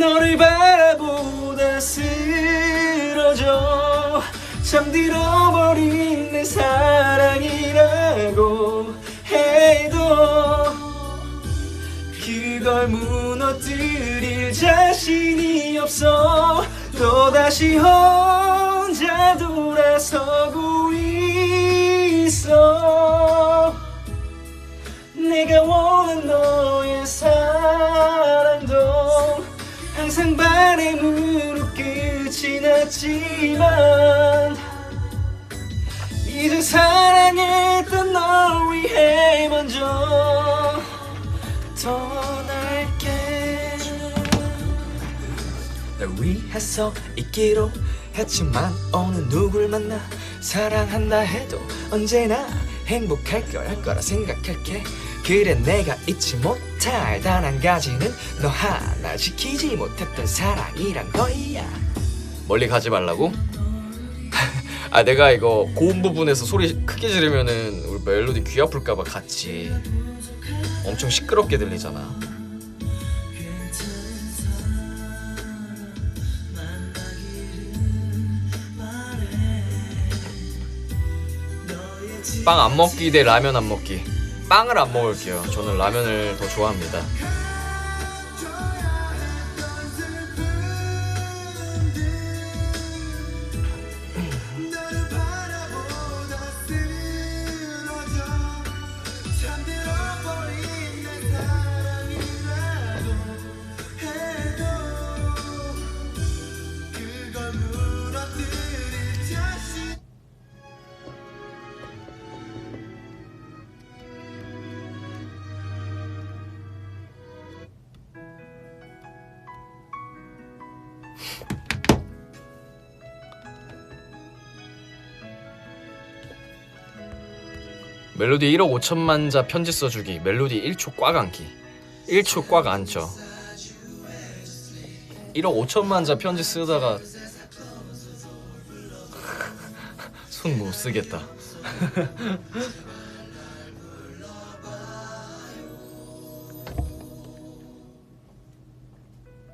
[SPEAKER 2] 너를 바라보다 쓰러져 잠들어버린 내 사랑이라고 해도 그걸 무너뜨릴 자신이 없어 또다시 혼자 돌아서고 있어 내가 원한 너의 사랑도 항상 바램으로 끝이 났지만 이제 사랑했던 널 위해 먼저 떠날게 날 위해서 있기로 했지만 어느 누굴 만나 사랑한다 해도 언제나 행복할 거라 생각할게. 그래 내가 잊지 못할 단 한 가지는 너 하나 지키지 못했던 사랑이란 거야.
[SPEAKER 1] 멀리 가지 말라고? 아 내가 이거 고음 부분에서 소리 크게 지르면은 우리 멜로디 귀 아플까봐 같이 엄청 시끄럽게 들리잖아. 빵 안 먹기 대 라면 안 먹기. 빵을 안 먹을게요. 저는 라면을 더 좋아합니다. 멜로디 1억 5천만 자 편지 써주기. 멜로디 1초 꽉 안기. 1초 꽉 안죠. 1억 5천만 자 편지 쓰다가 손 못 쓰겠다.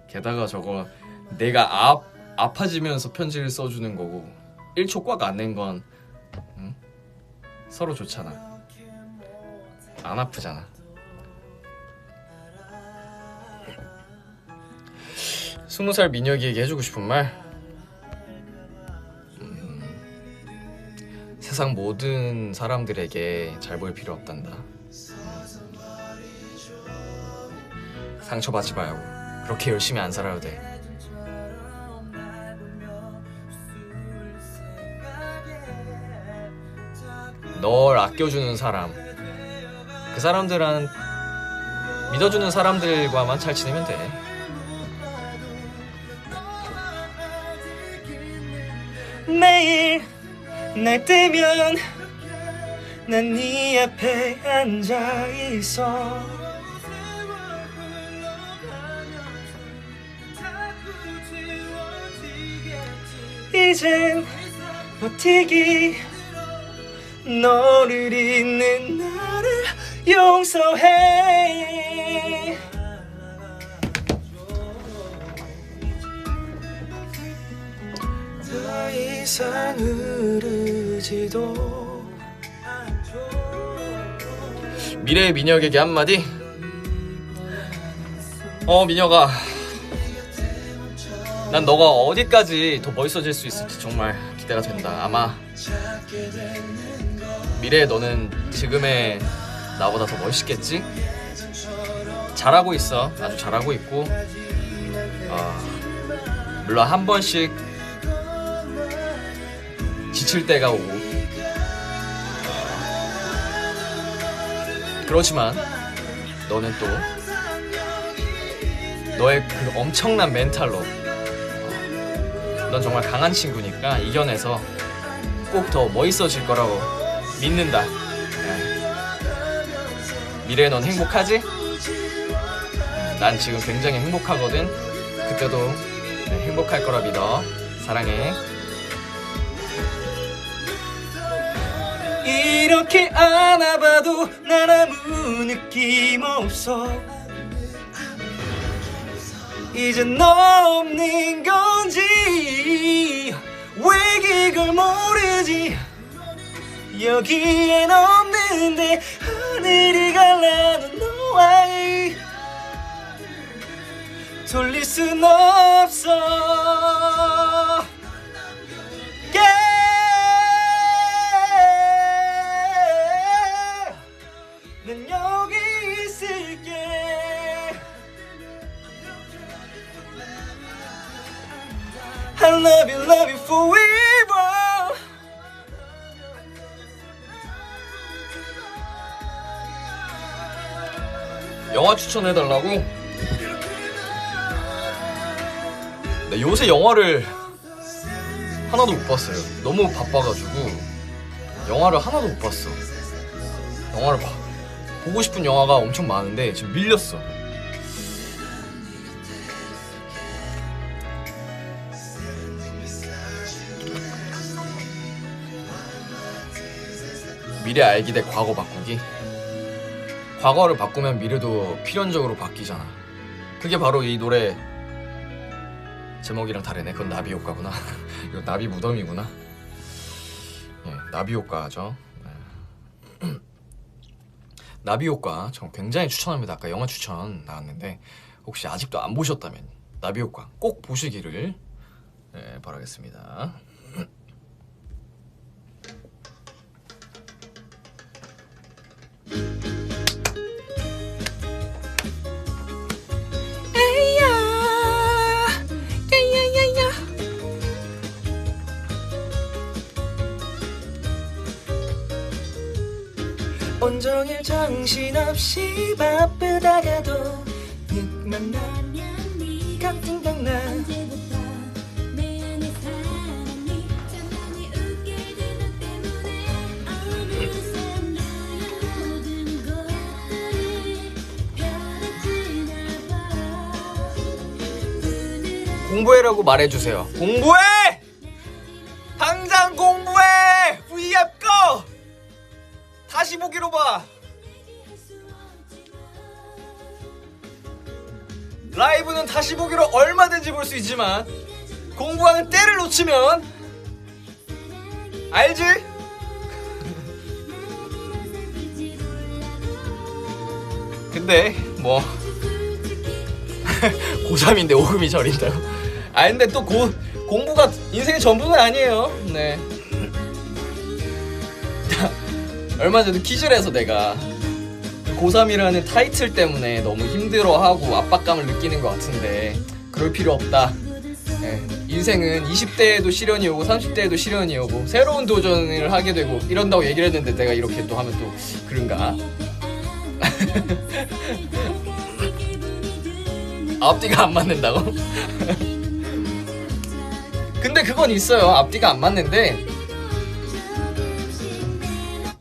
[SPEAKER 1] 게다가 저거 내가 아파지면서 편지를 써주는 거고 1초 꽉 안 낸 건 응? 서로 좋잖아. 안 아프잖아. 20살 민혁이에게 해주고 싶은 말? 세상 모든 사람들에게 잘 보일 필요 없단다. 상처받지 말고 그렇게 열심히 안 살아도 돼. 널 아껴주는 사람, 그 사람들은 믿어주는 사람들과만 잘 지내면 돼.
[SPEAKER 2] 매일 날 뜨면 난 네 앞에 앉아 있어. 이젠 버티기 너를 잊는 나를 용서해. 더 이상 흐르지도 않죠.
[SPEAKER 1] 미래의 민혁에게 한마디? 민혁아, 난 너가 어디까지 더 멋있어질 수 있을지 정말 기대가 된다. 아마 미래의 너는 지금의 나보다 더 멋있겠지? 잘하고 있어. 아주 잘하고 있고 물론 한 번씩 지칠 때가 오고 그렇지만 너는 또 너의 그 엄청난 멘탈로 넌 정말 강한 친구니까 이겨내서 꼭 더 멋있어질 거라고 믿는다. 미래에 넌 행복하지? 난 지금 굉장히 행복하거든. 그때도 행복할 거라 믿어. 사랑해.
[SPEAKER 2] 이렇게 안아봐도 난 아무 느낌 없어. 이젠 너 없는 건지 왜 이걸 모르지. 여기엔 없는데 하늘이 갈라는 너와의 돌릴 순 없어. 난 여기 있을게. I love you forever.
[SPEAKER 1] 영화 추천해달라고? 나 요새 영화를 하나도 못 봤어요. 너무 바빠가지고 영화를 하나도 못 봤어. 영화를 보고 싶은 영화가 엄청 많은데 지금 밀렸어. 미래 알기 대 과거 바꾸기. 과거를 바꾸면 미래도 필연적으로 바뀌잖아. 그게 바로 이 노래 제목이랑 다르네. 그건 나비 효과구나. 이거 나비 무덤이구나. 예, 나비 효과죠. 예. 나비 효과 전 굉장히 추천합니다. 아까 영화 추천 나왔는데 혹시 아직도 안 보셨다면 나비 효과 꼭 보시기를 바라겠습니다.
[SPEAKER 2] 온종일 정신없이 바쁘다가도 닉만 나 같은 경나
[SPEAKER 1] 공부해라고 말해주세요. 공부해! 당장 공부해! V앱 꺼! 다시 보기로 봐. 라이브는 다시 보기로 얼마든지 볼 수 있지만 공부하는 때를 놓치면 알지? 근데 뭐 고3인데 오금이 저린다고. 아 근데 또 공부가 인생의 전부는 아니에요. 네. 얼마 전에 퀴즈를 해서 내가 고3이라는 타이틀 때문에 너무 힘들어하고 압박감을 느끼는 것 같은데 그럴 필요 없다. 네. 인생은 20대에도 시련이 오고 30대에도 시련이 오고 새로운 도전을 하게 되고 이런다고 얘기를 했는데 내가 이렇게 또 하면 또 그런가? 앞뒤가 안 맞는다고? 근데 그건 있어요. 앞뒤가 안 맞는데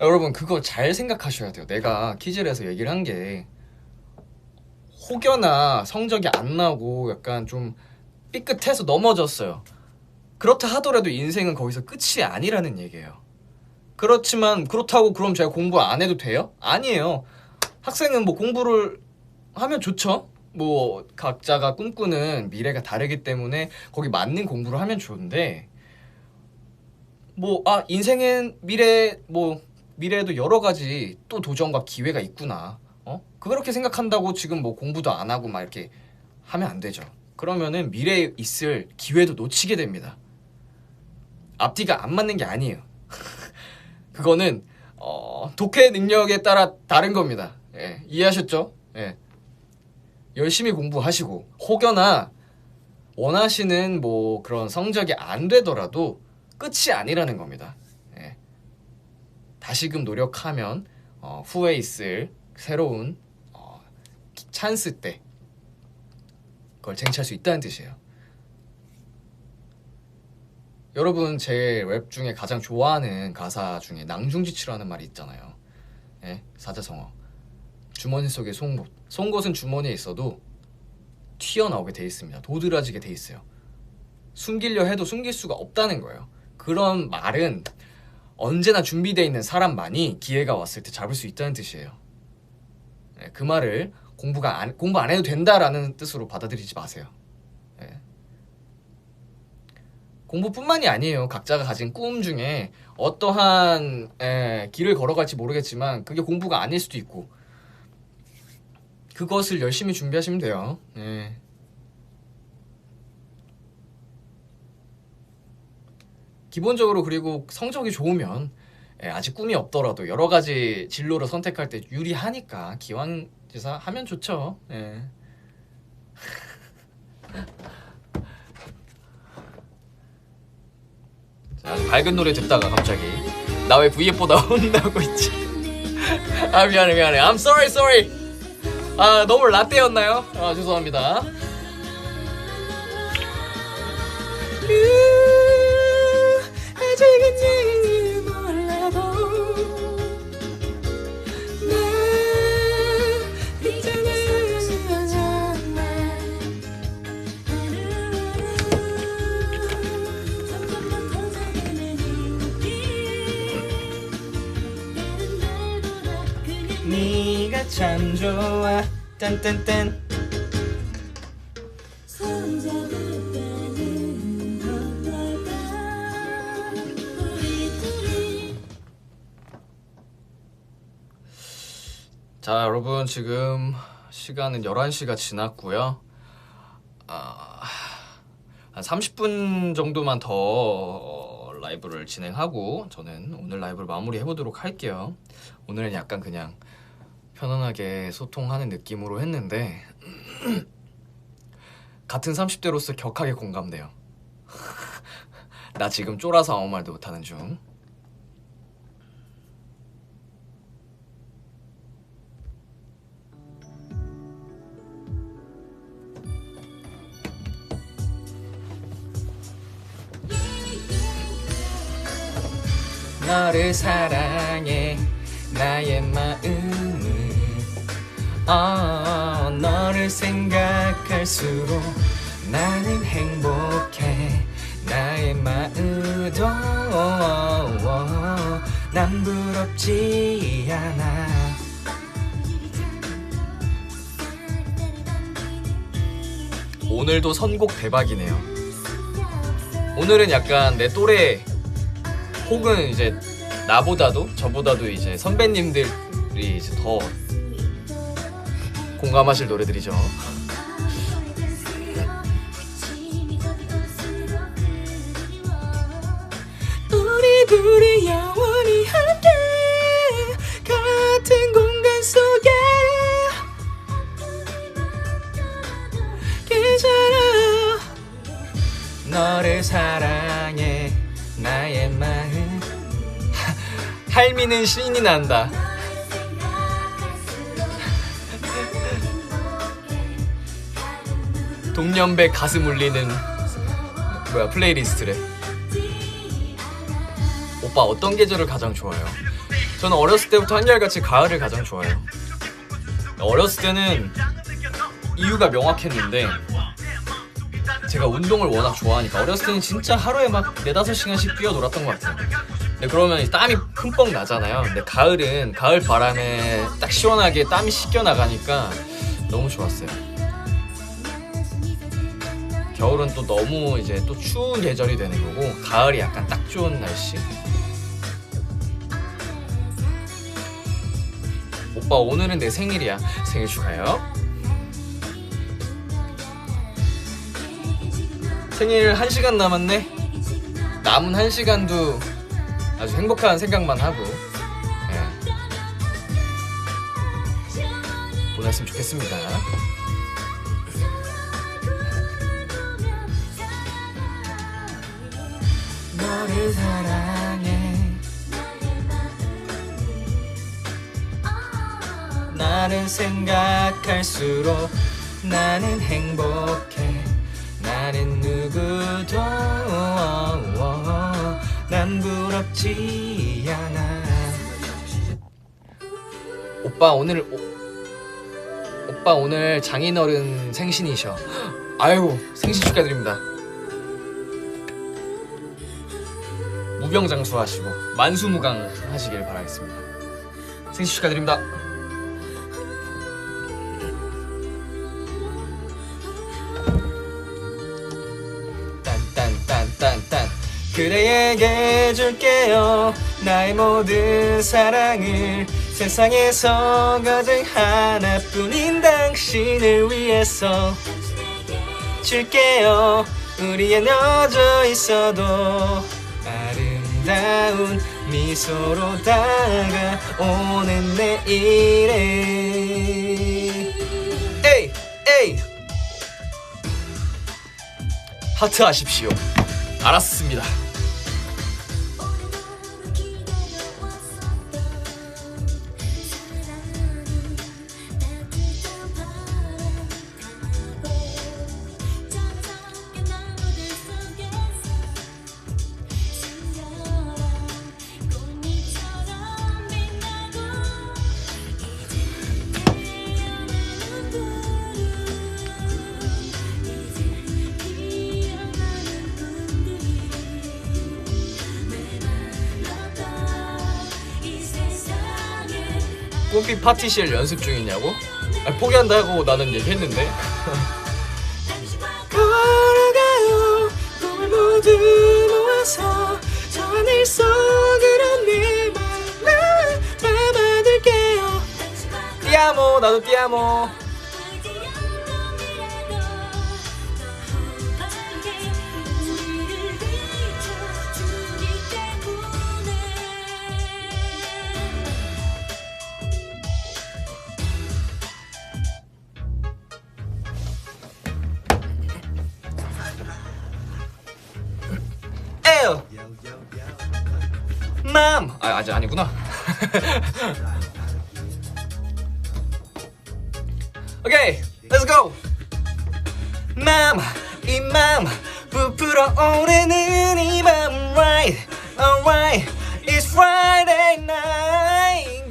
[SPEAKER 1] 여러분 그거 잘 생각하셔야 돼요. 내가 퀴즈를 해서 얘기를 한 게 혹여나 성적이 안 나고 약간 좀 삐끗해서 넘어졌어요. 그렇다 하더라도 인생은 거기서 끝이 아니라는 얘기예요. 그렇지만 그렇다고 그럼 제가 공부 안 해도 돼요? 아니에요. 학생은 뭐 공부를 하면 좋죠. 뭐 각자가 꿈꾸는 미래가 다르기 때문에 거기 맞는 공부를 하면 좋은데 뭐 인생엔 미래에도 여러 가지 또 도전과 기회가 있구나. 그렇게 생각한다고 지금 뭐 공부도 안 하고 막 이렇게 하면 안 되죠. 그러면은 미래에 있을 기회도 놓치게 됩니다. 앞뒤가 안 맞는 게 아니에요. 그거는 독해 능력에 따라 다른 겁니다. 예, 이해하셨죠? 예. 열심히 공부하시고 혹여나 원하시는 뭐 그런 성적이 안 되더라도 끝이 아니라는 겁니다. 예. 다시금 노력하면 후에 있을 새로운 찬스 때 그걸 쟁취할 수 있다는 뜻이에요. 여러분 제 랩 중에 가장 좋아하는 가사 중에 낭중지추라는 말이 있잖아요. 예? 사자성어. 주머니 속에 송곳. 송곳은 주머니에 있어도 튀어나오게 돼 있습니다. 도드라지게 돼 있어요. 숨기려 해도 숨길 수가 없다는 거예요. 그런 말은 언제나 준비되어 있는 사람만이 기회가 왔을 때 잡을 수 있다는 뜻이에요. 예, 그 말을 공부 안 해도 된다라는 뜻으로 받아들이지 마세요. 예. 공부뿐만이 아니에요. 각자가 가진 꿈 중에 어떠한 길을 걸어갈지 모르겠지만 그게 공부가 아닐 수도 있고 그것을 열심히 준비하시면 돼요. 예. 기본적으로 그리고 성적이 좋으면 아직 꿈이 없더라도 여러 가지 진로를 선택할 때 유리하니까 기왕지사 하면 좋죠. 예. 자, 밝은 노래 듣다가 갑자기 나 왜 V앱보다 혼나고 있지? 아 미안해 I'm sorry 너무 라떼였나요? 죄송합니다.
[SPEAKER 2] 아직은 얘기를 몰라도 나 있잖아 네가 참 좋아 딴딴딴
[SPEAKER 1] 자, 여러분 지금 시간은 11시가 지났고요. 한 30분 정도만 더 라이브를 진행하고 저는 오늘 라이브를 마무리해 보도록 할게요. 오늘은 약간 그냥 편안하게 소통하는 느낌으로 했는데 같은 30대로서 격하게 공감돼요. 나 지금 쫄아서 아무 말도 못하는 중. 너를 사랑해 나의 마음을 너를 생각할수록 나는 행복해 나의 마음도 난 부럽지 않아 오늘도 선곡 대박이네요. 오늘은 약간 내 또래 혹은 이제 나보다도 저보다도 이제 선배님들이 이제 더 공감하실 노래들이죠.
[SPEAKER 2] 우리 둘이 영원히 함께 같은 공간 속에 괜찮아 너를 사랑해 나의 마음
[SPEAKER 1] 할미는 신이 난다. 동년배 가슴 울리는 플레이리스트래. 오빠 어떤 계절을 가장 좋아해요? 저는 어렸을 때부터 한결같이 가을을 가장 좋아해요. 어렸을 때는 이유가 명확했는데 제가 운동을 워낙 좋아하니까 어렸을 때는 진짜 하루에 막 4-5시간씩 뛰어놀았던 것 같아요. 근데 그러면 땀이 흠뻑 나잖아요. 근데 가을은 가을 바람에 딱 시원하게 땀이 씻겨 나가니까 너무 좋았어요. 겨울은 또 너무 이제 또 추운 계절이 되는 거고 가을이 약간 딱 좋은 날씨. 오빠 오늘은 내 생일이야. 생일 축하해요. 생일 1시간 남았네. 남은 1시간도 아주 행복한 생각만 하고 보냈으면 좋겠습니다.
[SPEAKER 2] 너를 사랑해 나를 생각할수록 나는 행복해 나는 누구도 난 부럽지 않아
[SPEAKER 1] 오빠 오늘 장인어른 생신이셔. 아유 생신 축하드립니다. 무병장수 하시고 만수무강 하시길 바라겠습니다. 생신 축하드립니다. 딴딴딴딴딴 그래 얘기해줄게요 나의 모든 사랑을 세상에서 가장 하나뿐인 당신을 위해서 줄게요 우리의 너져 있어도 아름다운 미소로 다가오는 내일에 에이 에이 하트 하십시오. 알았습니다. 꿈피 파티시엘 연습 중이냐고? 아니, 포기한다고 나는 얘기했는데.
[SPEAKER 2] 걸어가요 꿈을 모두 모아서 저 하늘 속으로 내 맘을 담아둘게요.
[SPEAKER 1] 띠아모 나도 띠아모. 에어 맘! 아직 아니구나. 오케이, let's go. 맘, 이 맘 부풀어 오르는 이 밤 right, alright. It's Friday night.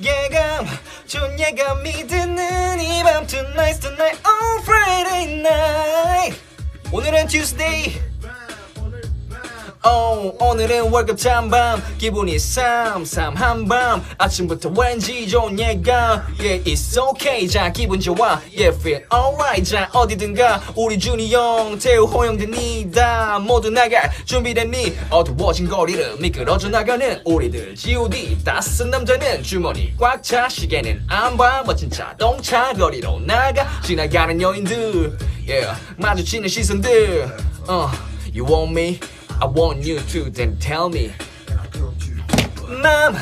[SPEAKER 1] 예감, 좋은 예감이 드는 이 밤 tonight's the night on Friday night. 오늘은 Tuesday. 오늘은 월급 잔밤 기분이 쌈쌈한 밤 아침부터 왠지 좋은 예감 Yeah it's okay 자 기분 좋아 Yeah feel alright 자 어디든가 우리 준이 형 태우 호영들니다 모두 나갈 준비됐니 어두워진 거리를 미끄러져 나가는 우리들 G.O.D 따스한 남자는 주머니 꽉 차 시계는 안 봐 멋진 자동차 거리로 나가 지나가는 여인들 Yeah 마주치는 시선들 You want me? I want you to then tell me 맘,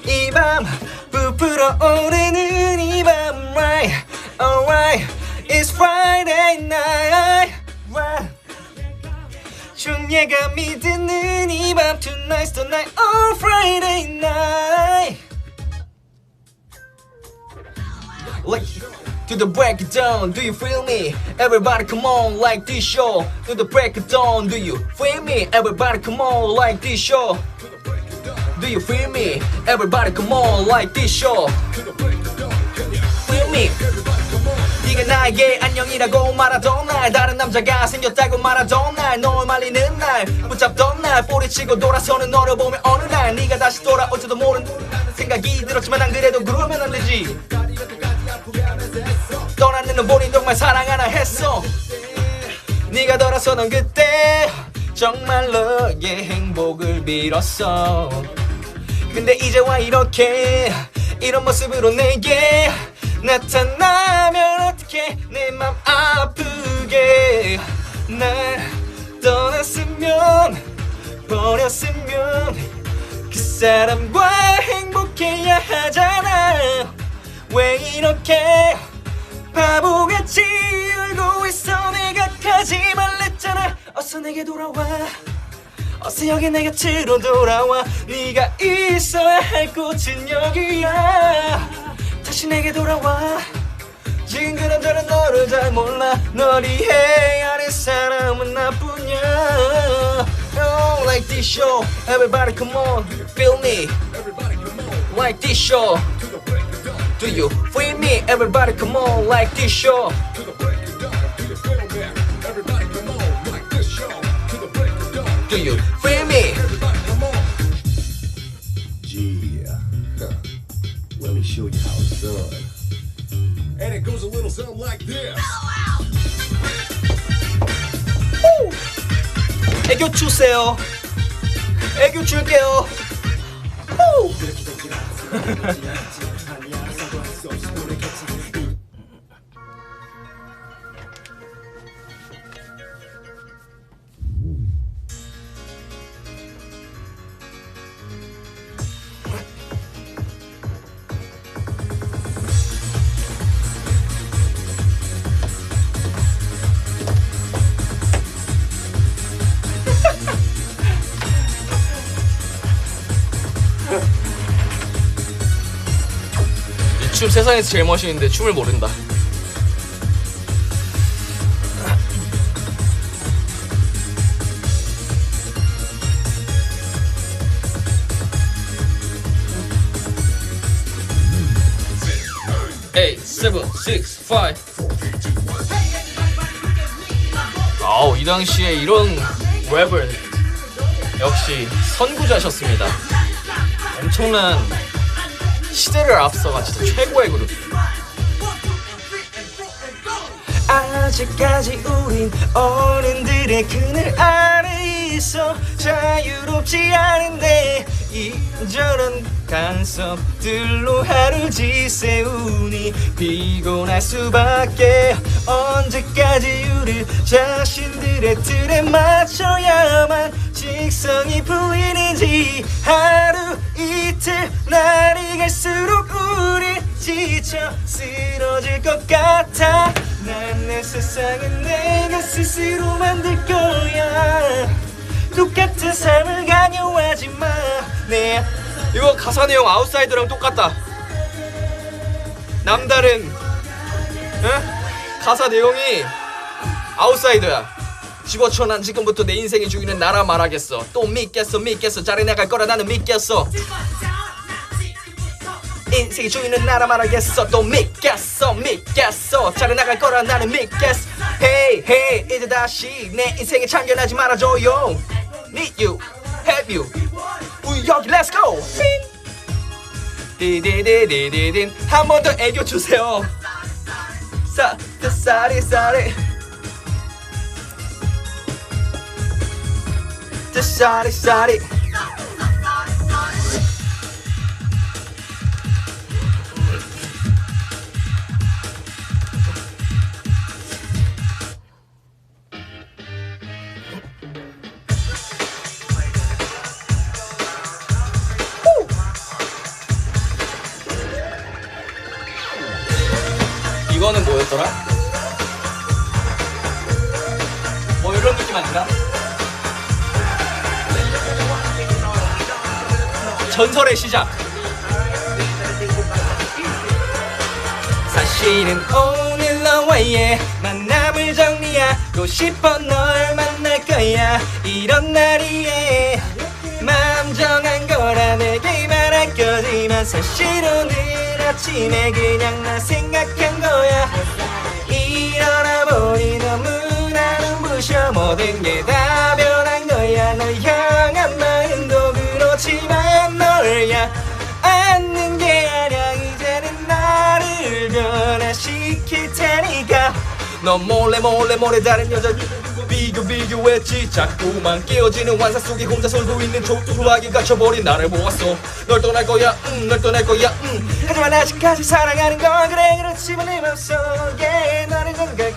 [SPEAKER 1] 이 밤 부풀어 오르는 이 밤 right, alright It's Friday night right. 좋은 예감이 드는 이 밤 Tonight's the night on Friday night Like to the break of dawn, do you feel me? Everybody come on like this show. To the break of dawn, do you feel me? Everybody come on like this show. Do you feel me? Everybody come on like this show. Feel me? 네가 나에게 안녕이라고 말하던 날 다른 남자가 생겼다고 말하던 날 널 말리는 날 붙잡던 날 뿌리치고 돌아서는 너를 보며 어느 날 네가 다시 돌아올지도 모르는 생각이 들었지만 난 그래도 그러면 안 되지 떠나는 너 보니 정말 사랑하나 했어 네가 돌아서던 그때 정말 너의 행복을 빌었어 근데 이제와 이렇게 이런 모습으로 내게 나타나면 어떡해 내 맘 아프게 날 떠났으면 버렸으면 그 사람과 행복해야 하잖아 왜 이렇게 바보같이 울고 있어 내가 가지 말랬잖아 어서 내게 돌아와 어서 여기 내 곁으로 돌아와 네가 있어야 할 곳은 여기야 다시 내게 돌아와 지금 그 남자는 너를 잘 몰라 널 이해해야 할 사람은 나뿐이야 Oh like this show Everybody come on feel me Like this show Do you feel me? Everybody come on like this show Do you feel me?
[SPEAKER 3] Yeah, let me show you how it's done. And it goes a little something like this.
[SPEAKER 2] 애교 주세요 애교 줄게요
[SPEAKER 1] 춤 세상에서 제일 멋있는데 춤을 모른다. Eight, seven, six, five. 아우 이 당시에 이런 랩을 역시 선구자셨습니다. 엄청난 시대를 앞서간 진짜 최고의 그룹.
[SPEAKER 2] 아직까지 우린 어른들의 그늘 아래 있어 자유롭지 않은데 이저런 간섭들로 하루 지새우니 피곤할 수밖에. 언제까지 우리 자신들의 틀에 맞춰야만 직성이 풀리는지. 하루 이틀 날이 갈수록 우린 지쳐 쓰러질 것 같아. 난 내 세상은 내가 스스로 만들 거야. 똑같은 삶을 강요하지 마. 내
[SPEAKER 1] 이거 가사 내용 아웃사이더랑 똑같다. 남다른 가사 내용이 아웃사이더야. 집어쳐 난 지금부터 내 인생의 주인은 나라 말하겠어. 또 믿겠어 잘해 나갈 거라 나는 믿겠어. 인생의 주인은 나라 말하겠어. 또 믿겠어 잘해 나갈 거라 나는 믿겠어. Hey 이제 다시 내 인생에 참견하지 말아줘요. Need you, have you. 우리 여기 let's go. 디디디디디딘 한 번 더 애교 주세요. 쌀이 이거는 뭐였더라? 뭐 이런 느낌 아닌가? 전설의 시작.
[SPEAKER 2] 사실은 오늘 너와의 만남을 정리하고 싶어. 널 만날 거야. 이런 날이에 마음 정한 거라 내게 말할 거지만 사실 오늘 아침에 그냥 나 생각한 거야. 일어나 보니 너무나 눈부셔. 모든 게 다 변한 거야. 널 향한 마음도 그렇지만 널야 않는 게 아니야. 이제는 나를 변화시킬 테니까.
[SPEAKER 1] 넌 몰래 다른 여자 비교했지. 자꾸만 깨어지는 환상 속에 혼자 설고 있는 초조하게 갇혀버린 나를 보았어. 널 떠날 거야
[SPEAKER 2] 하지만 아직까지 사랑하는 건 그래. 그렇지만 내 맘속에 너를 생각.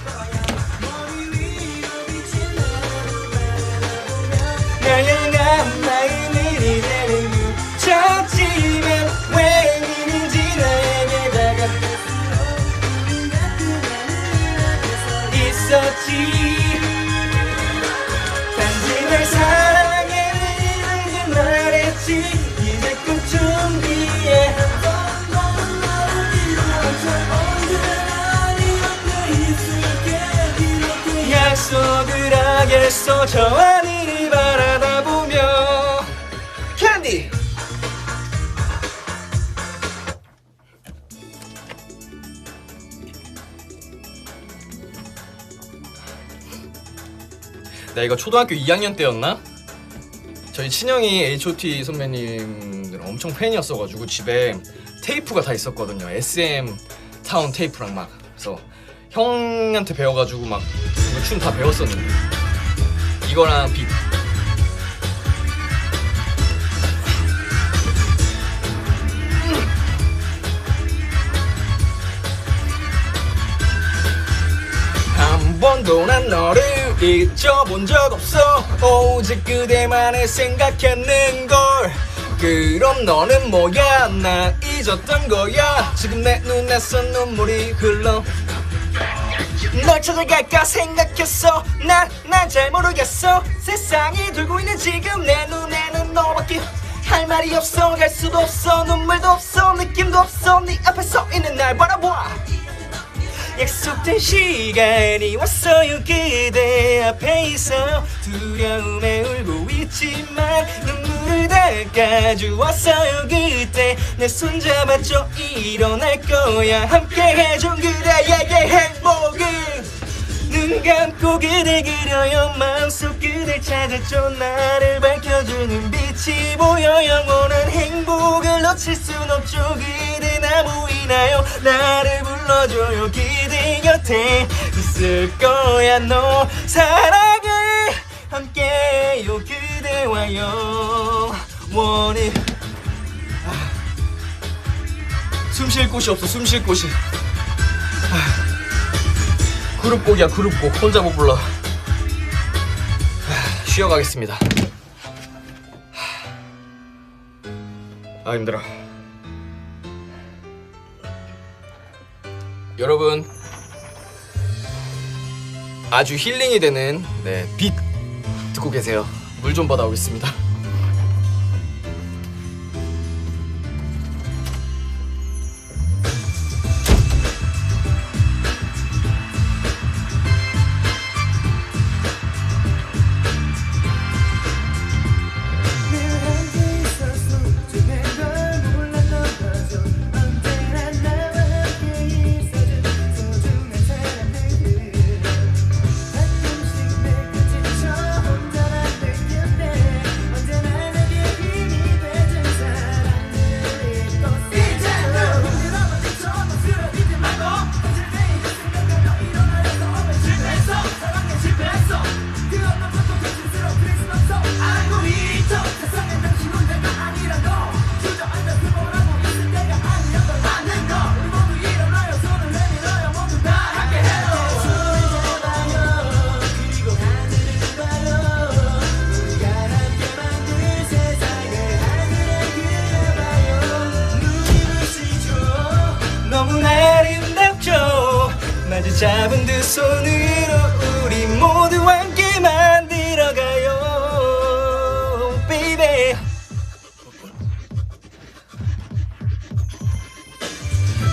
[SPEAKER 2] 널 향한 마음을 이제는 묻혔지만 왜 이는지 나에게다가 있었지. 단지 널 사랑해 이렇게 말했지. 이제 꼭 준비해. 약속을 하겠어. 저 하늘을 바라다 보며. 캔디.
[SPEAKER 1] 나 이거 초등학교 2학년 때였나? 저희 친형이 H.O.T 선배님들 엄청 팬이었어가지고 집에 테이프가 다 있었거든요. SM 타운 테이프랑 막. 그래서 형한테 배워가지고 막 춤 다 배웠었는데 이거랑 빅. 한 번도 난 너를 잊어본 적 없어. 오직 그대만을 생각했는걸. 그럼 너는 뭐야? 나 잊었던 거야. 지금 내 눈에서 눈물이 흘러. 널 찾아갈까 생각했어. 난 잘 모르겠어. 세상이 돌고 있는 지금 내 눈에는 너밖에 할 말이 없어. 갈 수도 없어. 눈물도 없어. 느낌도 없어. 네 앞에 서 있는 날 바라봐. 약속된 시간이 왔어요. 그대 앞에 있어. 두려움에 울고 있지만 눈물을 닦아주었어요. 그때 내 손 잡았죠. 일어날 거야. 함께 해준 그대의 행복은
[SPEAKER 2] 눈 감고 그댈 그려요 마음속 그댈 찾았죠 나를 밝혀주는 빛이 보여 영원한 행복을 놓칠 순 없죠 그대 나 보이나요 나를 불러줘요 그대 곁에 있을 거야 너 사랑을 함께요 그대와요 원해 숨 쉴 곳이 없어 숨 쉴 곳이 그룹곡이야 그룹곡 혼자 못 불러 쉬어가겠습니다 아 힘들어 여러분 아주 힐링이 되는 빛 듣고 계세요 물 좀 받아오겠습니다 마주 잡은 두 손으로 우리 모두 함께 만들어가요 baby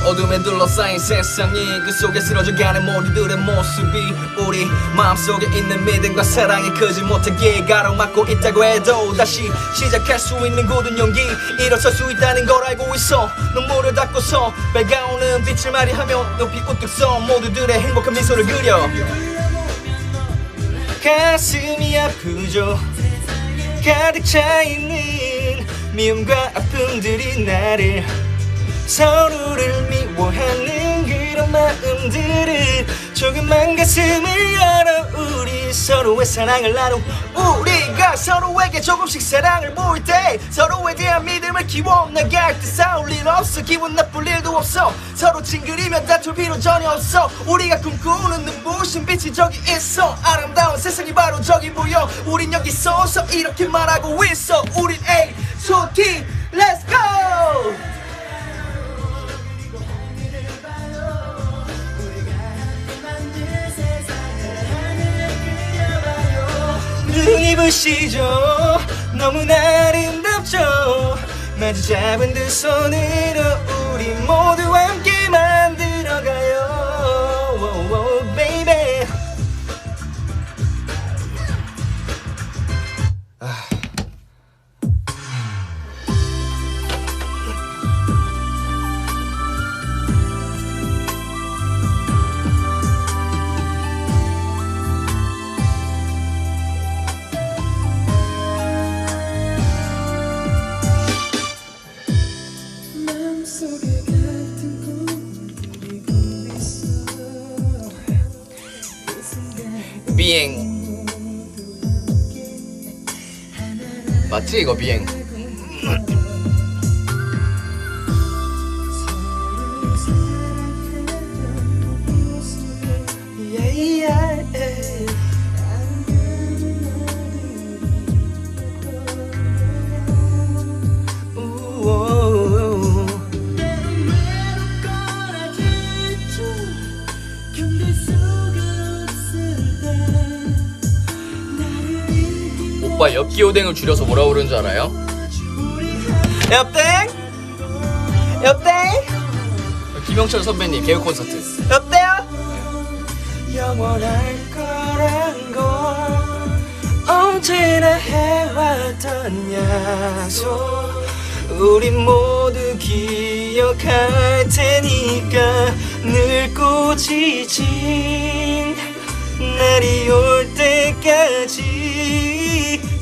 [SPEAKER 2] 어둠에 둘러싸인 세상이 그 속에 쓰러져가는 모두들의 모습이 우리 마음속에 있는 믿음과 사랑이 크지 못하게 가로막고 있다고 해도 다시 시작할 수 있는 굳은 용기 일어설 수 있다는 걸 알고 있어 눈물을 닦고서 밝아오는 빛을 말이하며 높이 우뚝 서 모두들의 행복한 미소를 그려 가슴이 아프죠 가득 차있는 미움과 아픔들이 나를 서로를 미워하는 그런 마음들을 조금만 가슴을 열어 우리 서로의 사랑을 나누 우리가 서로에게 조금씩 사랑을 보일 때 서로에 대한 믿음을 키워나갈 때 싸울 일 없어 기분 나쁠 일도 없어 서로 찡그리며 다툴 필요 전혀 없어 우리가 꿈꾸는 눈부신 빛이 저기 있어 아름다운 세상이 바로 저기 보여 우린 여기 서서 이렇게 말하고 있어 우린 H.O.T. Let's go! 눈이 부시죠 너무나 아름답죠 마주 잡은 두 손으로 우리 모두 함께 만들어가요 oh, baby 비행 맞지 이거 비행 오빠 엽기오뎅을 줄여서 뭐라고 그러는 줄 알아요? 엽땡? 엽땡? 김영철 선배님 개그 콘서트 엽땡? 영원할 거란 걸 언제나 해왔던 약속 우린 모두 기억할 테니까 늙고 지친 날이 올 때까지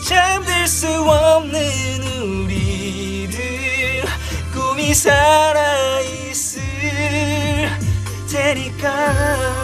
[SPEAKER 2] 잠들 수 없는 우리들 꿈이 살아있을 테니까.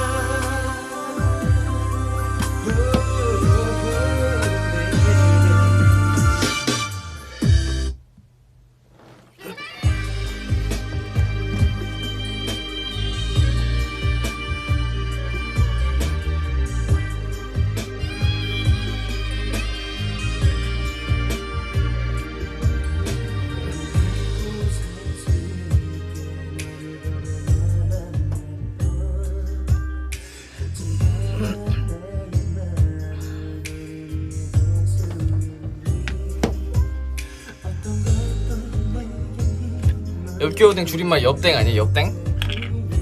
[SPEAKER 1] 엽기오뎅 줄임말 엽땡 아니야? 엽땡?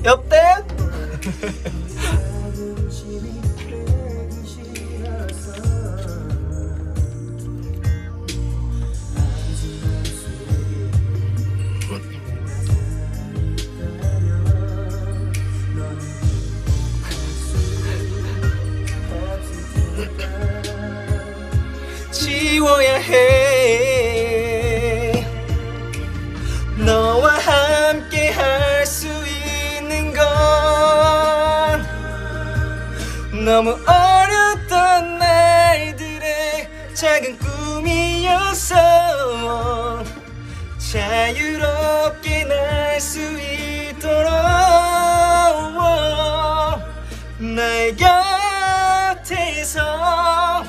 [SPEAKER 2] 엽땡? 지워야 해. 너와 함께 할 수 있는 건 너무 어렸던 날들의 작은 꿈이었어. 자유롭게 날 수 있도록 나의 곁에서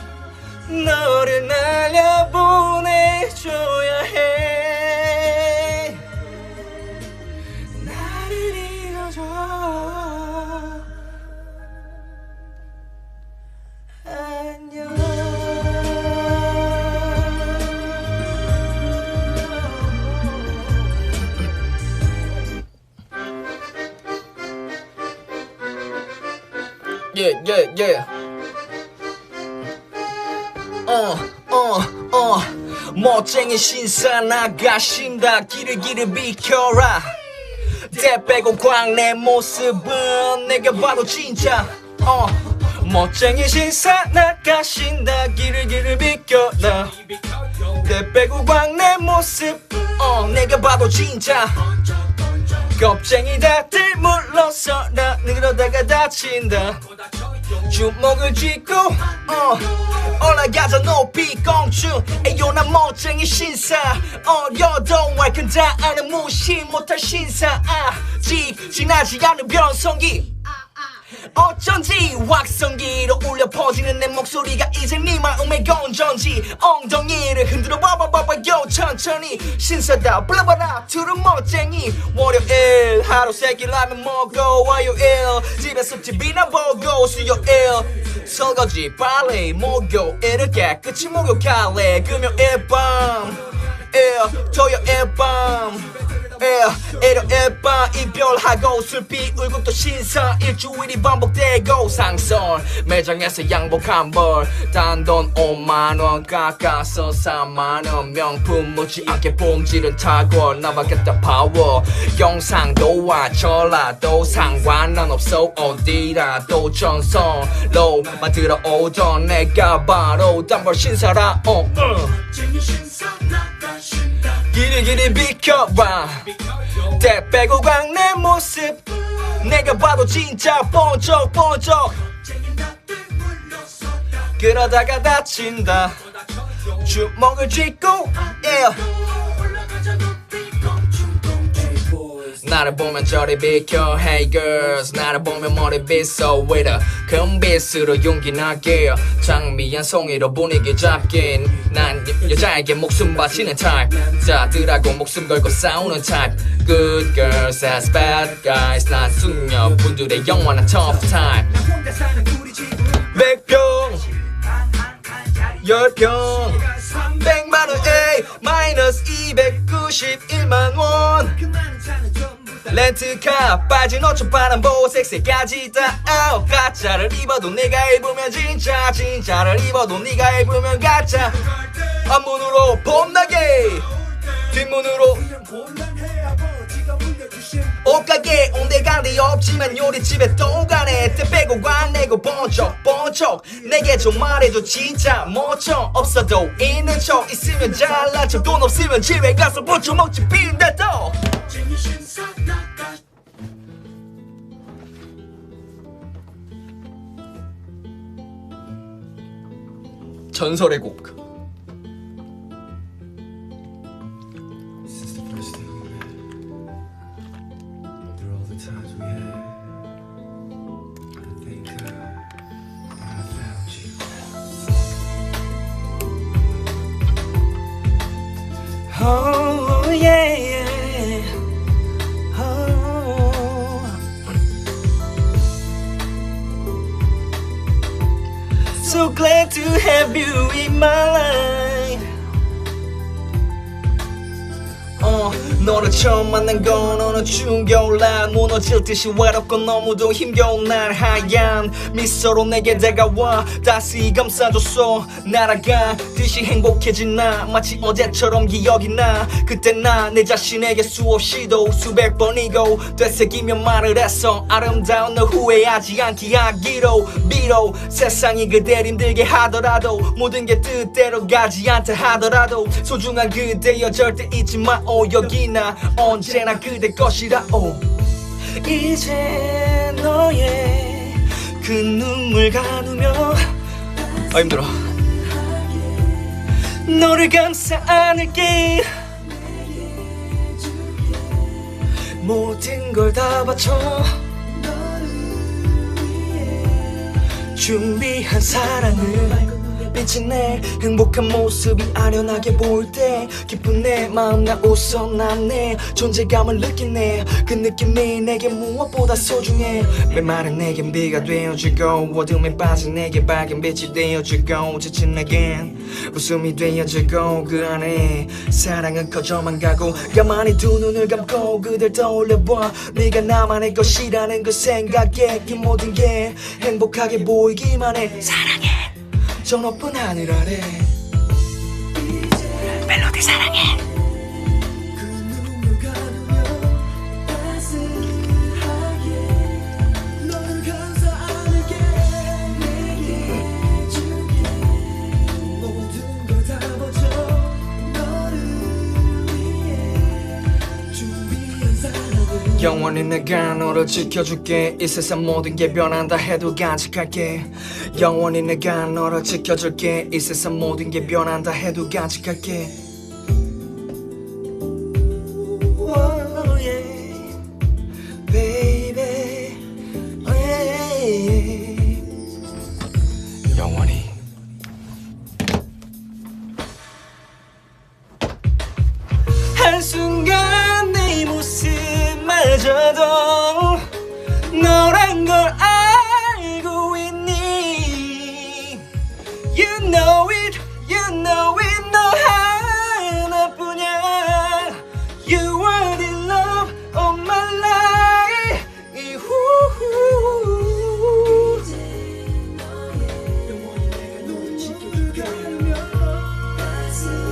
[SPEAKER 2] 너를 날려보내줘야 해. 나를 잃어줘. 안녕.
[SPEAKER 1] yeah. 멋쟁이 신사 나가신다. 길을 비켜라. 때 빼고 광내 모습은 내가 봐도 진짜 멋쟁이 신사 나가신다. 길을 비켜라. 때 빼고 광내 모습 내가 봐도 진짜 겁쟁이다들 물러서라. 그러다가 다친다. 주먹을 쥐고 올라가자 높이 공주. 에요 난 멋쟁이 신사. 어려도 알건 다 아는 무시 못할 신사. 아직 지나지 않은 변성기. 어쩐지 확성기로 울려 퍼지는 내 목소리가 이제 네 마음의 건전지. 엉덩이를 흔들어 봐봐요 천천히. 신사다 불러봐라 둘은 멋쟁이. 월요일 하루 세끼 라면 먹어. 화요일 집에서 TV나 보고. 수요일 설거지 빨래. 목요일을 깨끗이 목욕할래. 금요일 밤 토요일 밤 일요일 밤 이별하고 술비 울고 또 신사. 일주일이 반복되고 상설 매장에서 양복 한벌. 단돈 5만원 깎아서 4만원. 명품 묻지 않게 봉지를 타고 나가겠다 파워. 경상도와 전라도 상관은 없어. 어디라도 전설로만 들어오던 내가 바로 단벌 신사라. 길을 비켜봐. 때 빼고 광내 모습 내가 봐도 진짜 번쩍 그러다가 다친다. 주먹을 쥐고 나를 보면 저리 비켜. Hey girls 나를 보면 머리 빗어. with a 큰 빗으로 용기 나게. 장미한 송이로 분위기 잡긴. 난 여자에게 목숨 바치는 타입. 자들하고 목숨 걸고 싸우는 타입. Good girls as bad guys. 난 숙녀분들의 영원한 tough time. 100평 10평 100만원 에이 마이너스 291만원. 렌트카 빠진 옷좀 바람보고 섹스까지 다 가짜를 입어도 네가 입으면 진짜를 입어도 네가 입으면 가짜. 앞문으로 봄나게 뒷문으로 옷가게 온데간데 없지만 요리집에 또 가네. 때 빼고 관내고
[SPEAKER 2] 가지고 번쩍 내게 좀 말해줘 진짜 뭐좀 없어도 있는 척 있으면 잘난 척 돈 없으면 집에 가서 번쩍 먹지 빈대도 전설의 곡.
[SPEAKER 3] This is the first thing we met. Through all the times we had, I think I found you.
[SPEAKER 2] Oh yeah. Oh. So glad to have you in my life. 너를 처음 만난 건 어느 추운 겨울날 무너질 듯이 외롭고 너무도 힘겨운 날 하얀 미소로 내게 다가와 따스히 감싸줬어 날아가듯이 행복해진 나 마치 어제처럼 기억이 나 그때 나 내 자신에게 수없이도 수백 번이고 되새기며 말을 했어 아름다운 너 후회하지 않게 하기로 빌어 세상이 그댈 힘들게 하더라도 모든 게 뜻대로 가지 않다 하더라도 소중한 그대여 절대 잊지 마오 여기 나 언제나 그대 것이라 이제 너의 그 눈물 가누며 힘들어 너를 감싸 안을게 모든 걸 다 바쳐 준비한 사랑을 비친 내 행복한 모습이 아련하게 보일 때 기쁜 내 마음 나 웃어 난 내 존재감을 느끼네 그 느낌이 내게 무엇보다 소중해 메마른 내겐 비가 되어주고 어둠에 빠진 내게 밝은 빛이 되어주고 지친 내겐 웃음이 되어주고 그 안에 사랑은 커져만 가고 가만히 두 눈을 감고 그댈 떠올려봐 네가 나만의 것이라는 그 생각에 그 모든 게 행복하게 보이기만 해 사랑해 저 높은 하늘 아래 멜로디 사랑해 그 눈물 가누며 따스하게 너를 감싸 안을게 내게 줄게 모든 걸 다 버려 너를 위해 준비한 사랑을 영원히 내가 너를 지켜줄게 이 세상 모든 게 변한다 해도 간직할게 영원히 내가 너를 지켜줄게 이 세상 모든 게 변한다 해도 간직할게 oh, yeah. Baby. Yeah. 영원히 한순간 내 모습마저도 너란 걸 알고 있니 You know it 너 하나뿐이야 You are the love of my life 이제 너의 영원히 내가 너를 지켜줄게 따스하게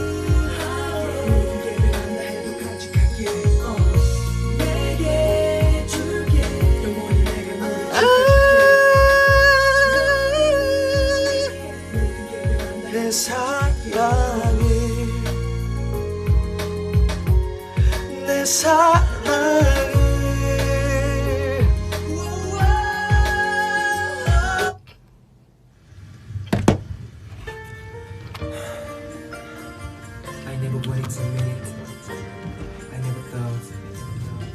[SPEAKER 2] 모든 게 변한다 해도 간직할게 내게 줄게 영원히 내가 너를 지켜줄게 내 사랑을 내 사랑을 I never wanted to admit it I never thought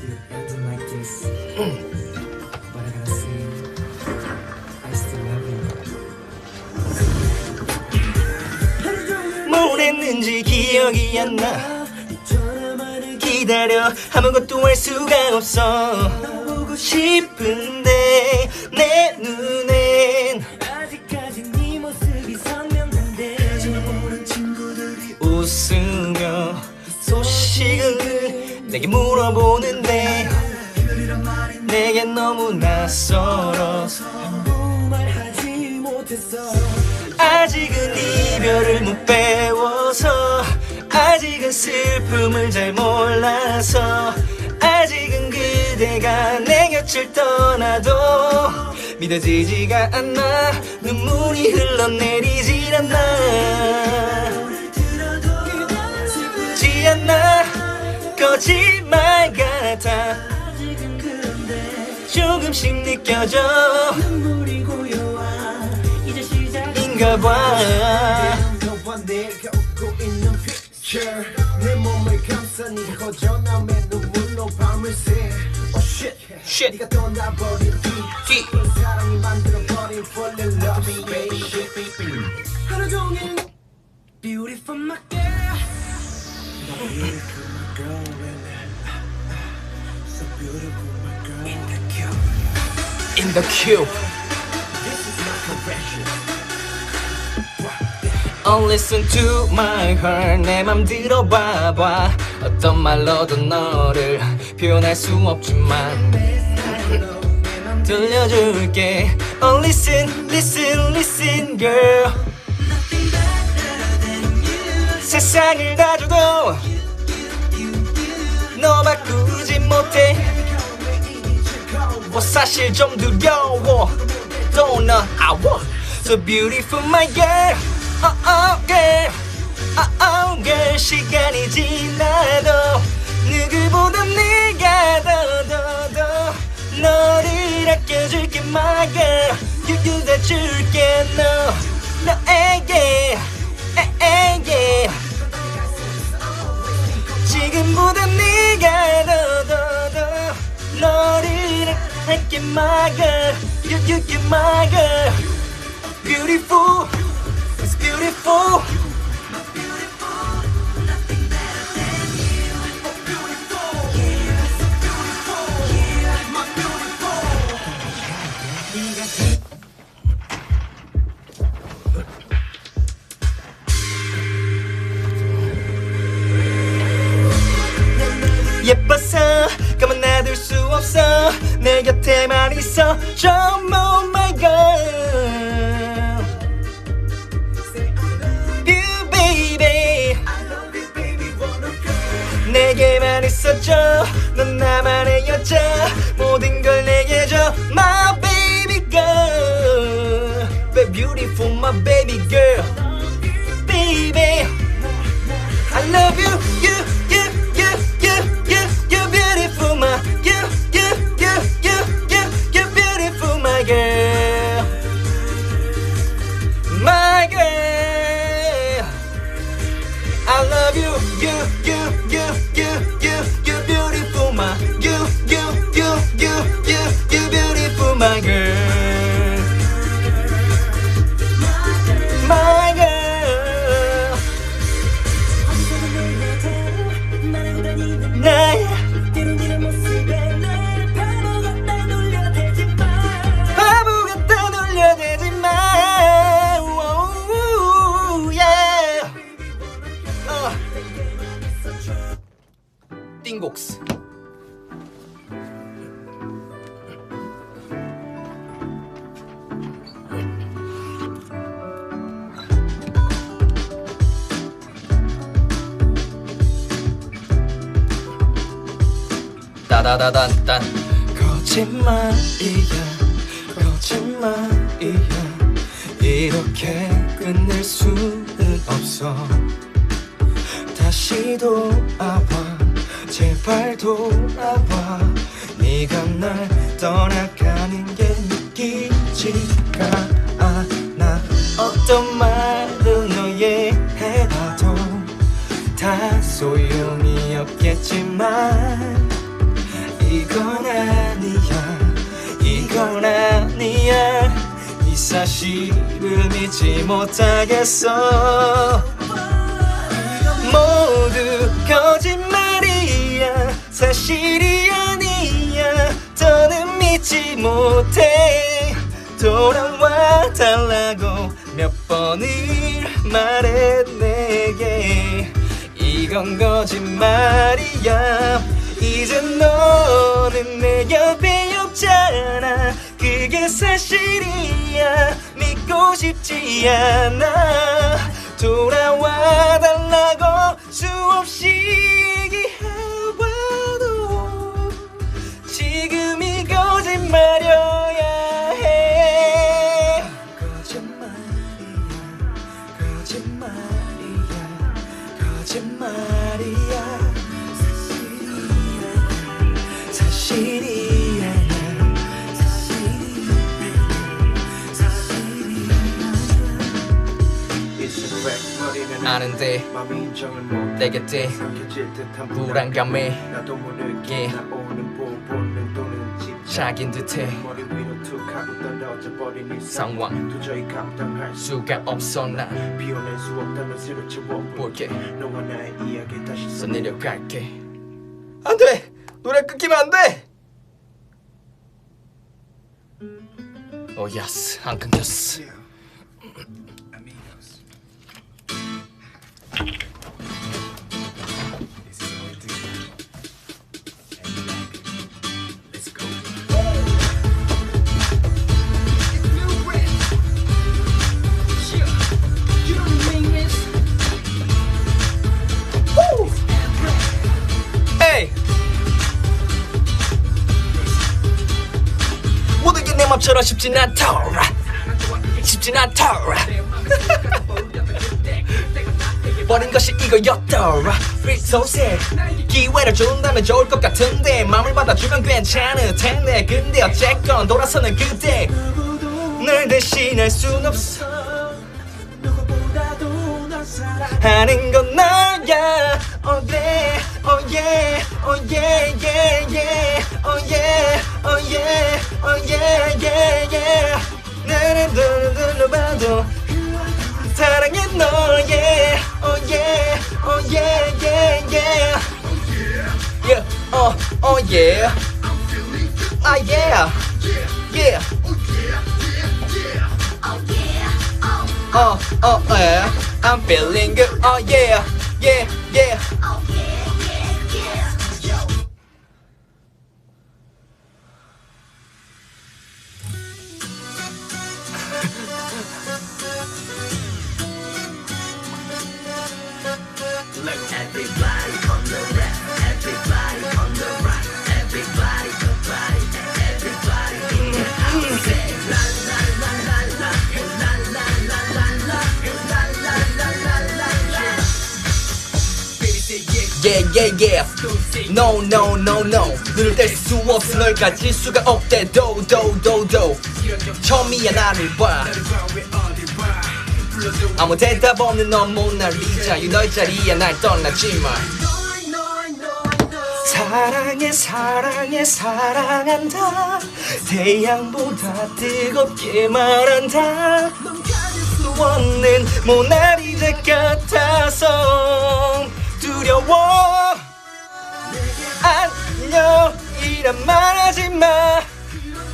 [SPEAKER 2] you'd acting like this But I gotta say I still love you 뭘 했는지 기억이 안 나 기다려 아무것도 할 수가 없어 보고 싶은데 내 눈엔 아직까지 네 모습이 선명한데 보는 친구들이 웃으며 소식을 내게 물어보는데 내겐 너무 낯설어서 아무 말 하지 못했어 아직은 이별을 못 배워서 아직은 슬픔을 잘 몰라서 아직은 그대가 내 곁을 떠나도
[SPEAKER 1] 믿어지지가 않아 눈물이 흘러내리질 않아 지 않아 거짓말 같아 조금씩 느껴져
[SPEAKER 2] 눈물이 고요와 이제 시작인가
[SPEAKER 1] 봐
[SPEAKER 3] 너와 내가 웃고 있는 picture 내 몸을 감싸 네 허전함에 눈물로 밤을 새 Oh shit,
[SPEAKER 1] Shit.
[SPEAKER 3] 네가 떠나버린 뒤 그 사랑이 만들어버린 fall in love baby
[SPEAKER 2] 하루 종일 Beautiful my girl
[SPEAKER 3] Beautiful my girl So beautiful my girl
[SPEAKER 1] In the cube
[SPEAKER 3] This is my confession
[SPEAKER 1] Oh listen to my heart 내 맘 들어봐봐 어떤 말로도 너를 표현할 수 없지만 들려줄게 Oh listen listen listen girl 세상을 다 줘도 너 바꾸지 못해 사실 좀 두려워 Don't know I want So beautiful my girl Oh oh girl Oh oh girl 시간이 지나도 누구보다 네가 더 너를 아껴줄게 my girl You 다 줄게 너에게 지금보다 네가 더 너를 할게 my girl You my girl Beautiful It's beautiful 예뻐서 가만 놔둘 수 없어 내 곁에만 있어 Come on my girl You baby 내게만 있어줘 넌 나만의 여자 모든 걸 내게 줘 My baby girl Be beautiful my baby girl Baby I love you You're beautiful my You're beautiful my girl My girl I love you You're beautiful my You're beautiful my girl My girl 나야 바보 같다 놀려대지 마 yeah. 띵곡스 따다다단단 거짓말이야 이렇게 끝낼 수는 없어 다시 돌아와 제발 돌아와 네가 날 떠나가는 게 느끼지가 않아 어떤 말을 너에 해봐도 다 소용이 없겠지만 이건 아니야 이 사실을 믿지 못하겠어 모두 거짓말이야 사실이 아니야 더는 믿지 못해 돌아와 달라고 몇 번을 말해 내게 이건 거짓말이야 이제 너는 내 옆에 없잖아 그게 사실이야 믿고 싶지 않아 돌아와 달라고 수없이 얘기해봐도 지금이 거짓말이어야 해 아는데
[SPEAKER 3] 맘이 인정을 못해
[SPEAKER 1] 내 곁에
[SPEAKER 3] 삼켜질 듯한
[SPEAKER 1] 불안감에
[SPEAKER 3] 나도 모르게
[SPEAKER 1] yeah.
[SPEAKER 3] 나오는 부분은 또는
[SPEAKER 1] 자긴 듯해
[SPEAKER 3] 머리 위로 툭 하고 떨어져 버린 이
[SPEAKER 1] 상황
[SPEAKER 3] 도저히 감당할
[SPEAKER 1] 수가 없어 난
[SPEAKER 3] 비워낼 수 없다면 새로 채워볼게 너와 나의 이야기 다시
[SPEAKER 1] 써내려갈게 안돼! 노래 끊기면 안돼! 오 예스 안 끊겼어 에이! 모든 게 내 맘처럼 쉽진 않더라 쉽진 않더라 버린 것이 이거였더라 Feel so sad 기회를 준다면 좋을 것 같은데 맘을 받아주면 괜찮을 텐데 근데 어쨌건 돌아서는 그대 널 대신할 순 없어 하는 건 너야 Oh yeah Oh yeah Oh yeah yeah yeah Oh yeah Oh yeah Oh yeah yeah yeah 나를 둘러봐도 사랑해 너 yeah Oh yeah Oh yeah yeah yeah Yeah Oh oh yeah Ah yeah Yeah Oh yeah I'm feeling good Oh yeah Yeah yeah Yeah yeah yeah No no no no 눈을 뗄 수 없어 널 가질 수가 없대 Do do do do 처음이야 나를 봐 아무 대답 없는 넌 모나리자 너의 자리야 날 떠나지마 사랑해 사랑해 사랑한다 태양보다 뜨겁게 말한다 넌 가질 수 없는 모나리자 같아서 두려워 안녕 이란 말하지마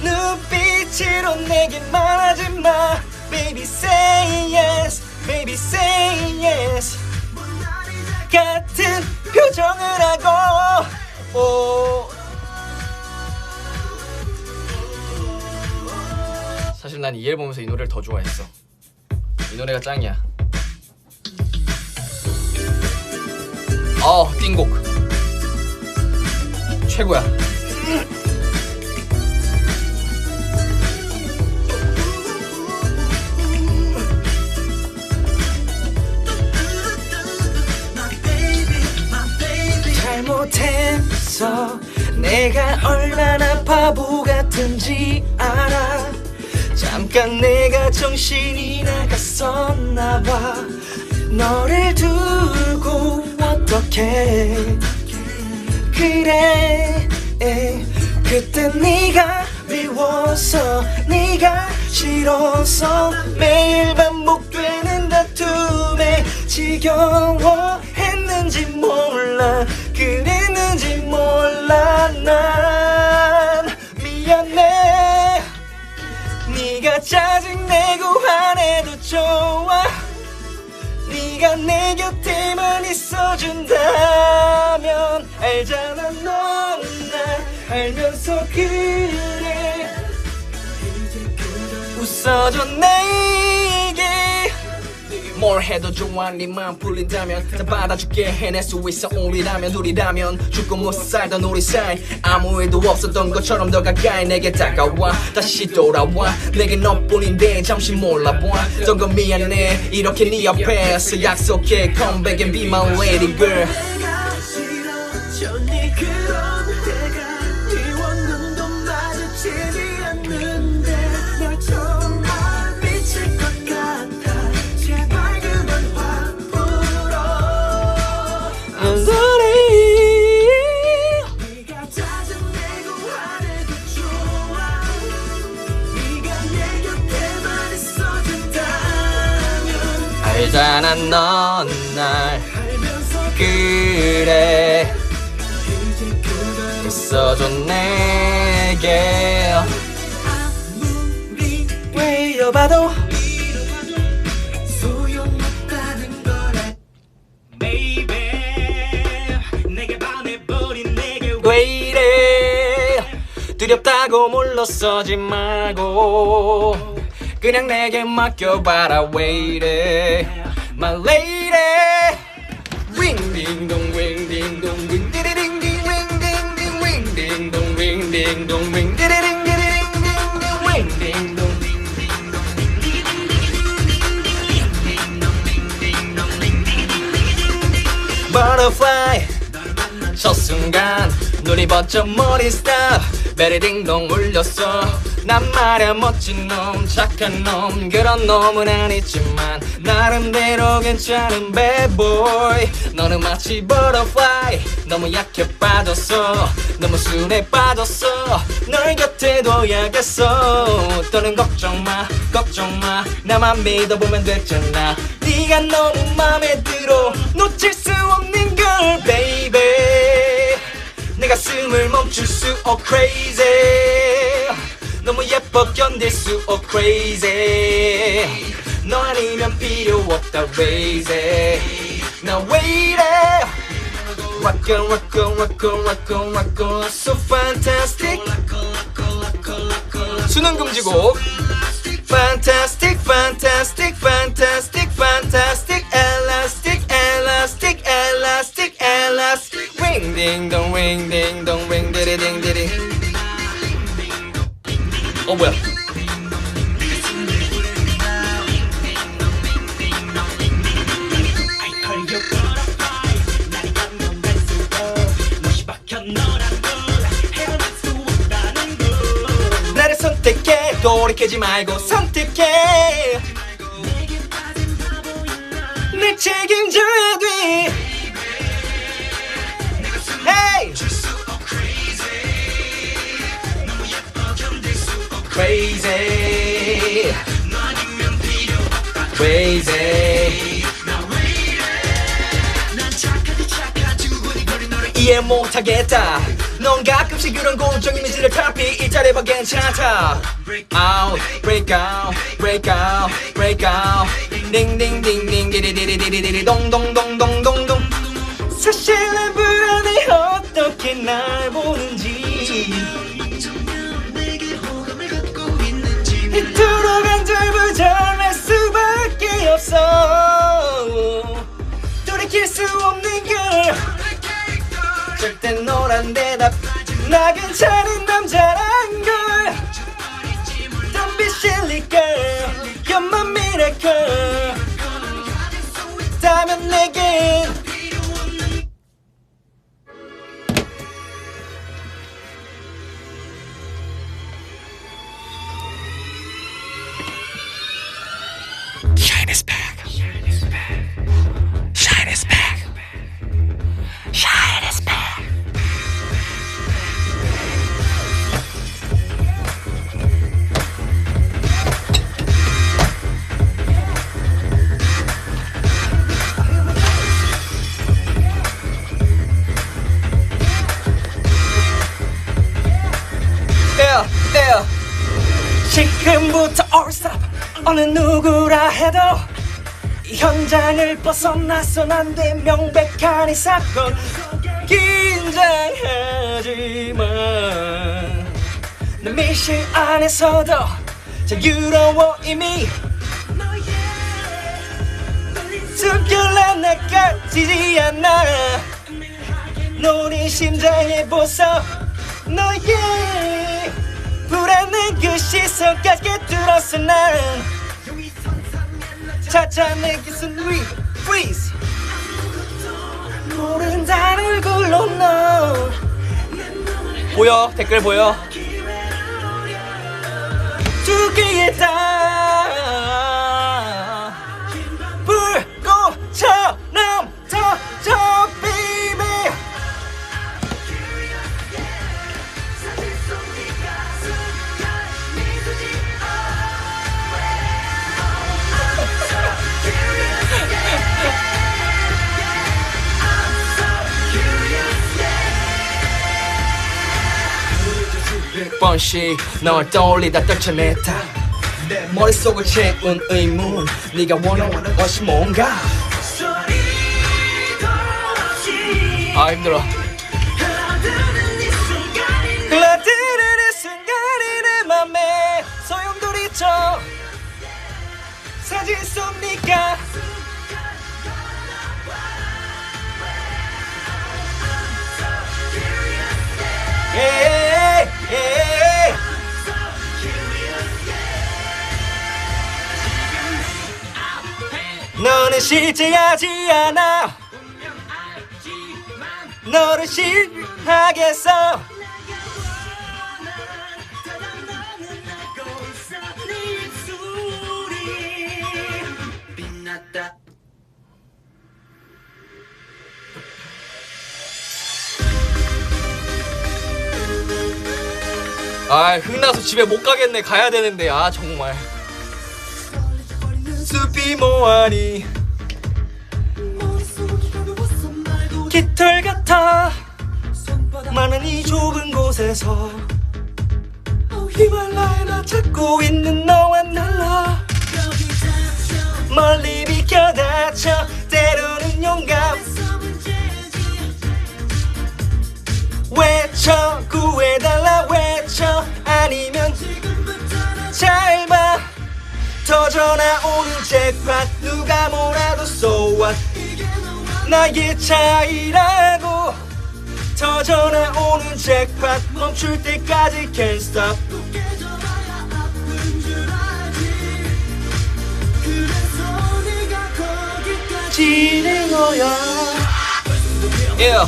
[SPEAKER 1] 눈빛으로 내게 말하지마 Baby say yes Baby say yes 같은 표정을 하고 사실 난 이 앨범 보면서 이 노래를 더 좋아했어 이 노래가 짱이야 띵곡 최고야 잘못했어 내가 얼마나 바보 같은지 알아 잠깐 내가 정신이 나갔었나 봐 너를 두고 어떡해 그래 그때 네가 미워서 네가 싫어서 매일 반복되는 다툼에 지겨워했는지 몰라 그랬는지 몰라 난 미안해 네가 짜증내고 화내도 좋아 네가 내 곁에만 있어준다면 알잖아 넌 날 알면서 그래 웃어줘 내게 뭘 해도 좋아 네만 풀린다면 다 받아줄게 해낼 수 있어 우리라면 우리라면 죽고 못 살던 우리 사이 아무 일도 없었던 것처럼 더 가까이 내게 다가와 다시 돌아와 내게 너뿐인데 잠시 몰라봐 던거 미안해 이렇게 네 옆에서 약속해 Come back and be my lady girl
[SPEAKER 2] 내가 싫어져 네 그런 때가 네 원눈도 마주치지 않는데 널 정말 미칠 것 같아 제발 그만 화풀이
[SPEAKER 1] 알잖아 넌 날 그래 있어줘 내게
[SPEAKER 2] 아무리 외워봐도 소용없다는 걸 Baby 내게 반해버린 내게
[SPEAKER 1] 왜 이래 두렵다고 물러서지 말고 그냥 내게 맡겨봐라 왜 이래 My lady 윙딩동 윙딩동 윙디리딩딩 윙딩딩 윙딩동 윙딩동 윙디리딩딩 윙딩동 Butterfly 첫 순간 눈이 번쩍 머리 스탑 베리딩동 울렸어 난 말야 멋진 놈 착한 놈 그런 놈은 아니지만 나름대로 괜찮은 bad boy 너는 마치 butterfly 너무 약해 빠졌어 너무 순해 빠졌어 널 곁에 둬야겠어 너는 걱정마 걱정마 나만 믿어보면 됐잖아 네가 너무 맘에 들어 놓칠 수 없는 걸 baby 내 가슴을 멈출 수 crazy 너무 예뻐 견딜 수 crazy 너 아니면 필요 없다 crazy 나 왜 이래 Rock on rock on rock on rock on rock on so fantastic 수능 금지곡 Fantastic fantastic fantastic fantastic elastic elastic elastic elastic ring ding dong ring ding dong ring ding ding ding 뭐야 나를 선택해 돌이키지 말고 선택해 내 책임져야 돼 Hey Crazy Crazy 이해 못하겠다 넌 가끔씩 그런 고정 이미지를 탈피 일자리봐 괜찮다 Out Break out Break out Break out 딩딩딩딩 디리디리디리디리 동동동동동동 사실은 불안해 어떻게 날 보는지 이토록 안절부절할 수밖에 없어 돌이킬 수 없는 걸 절대 너란 대답 나 괜찮은 남자란 걸 Don't be silly girl You're my miracle 있다면 내겐 Shine is back. Shine is back. Shine is back. Shine is back. Yeah, yeah. 지금부터 all stop. 어느 누구라 해도 이 현장을 벗어나선 안 돼 명백한 이 사건 긴장하지마 내 미실 안에서도 자유로워 이미 숨결나 나까지지 않아 노린 심장의 보석 너의 불안한 그 시선까지 뚫었어 난 찾아내기 손 위 freeze 모른다는 걸로 너 보여 댓글 보여 두 개에 다 불꽃처럼 터져 baby 번씩 널 떠올리다 떨쳐냈다. 머릿속을 채운 의문, 네가 원하는 것이 뭔가. 아 힘들어. 흘러드는 이 순간이 내 맘에 소용돌이쳐 사진 쏩니까. 너는 실제하지 않아. 너를 싫어하겠어. 아 흥나서 집에 못 가겠네. 가야 되는데 아 정말. 숲이 뭐하니 깃털 같아. 많은 이 좁은 곳에서 히말라야나 찾고 있는 너와 날라. 멀리 비켜다쳐 때로는 용감 외쳐 구해달라 외쳐. 아니면 잘 봐 더 전화오는 잭팟. 누가 뭐라도 so what 나의 차이라고. 더 전화오는 잭팟 멈출 때까지 can't stop. 지는 거야. Yeah.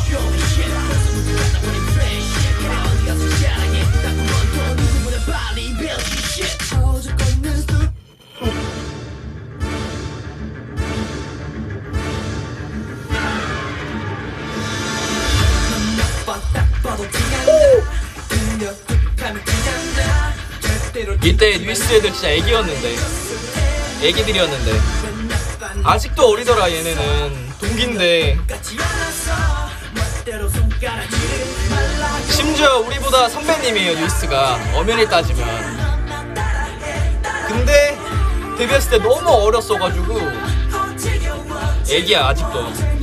[SPEAKER 1] 이때 뉴이스 애들 진짜 애기였는데 애기들이었는데 아직도 어리더라. 얘네는 동기인데 심지어 우리보다 선배님이에요. 뉴이스가 엄연히 따지면. 근데 데뷔했을 때 너무 어렸어가지고 애기야 아직도.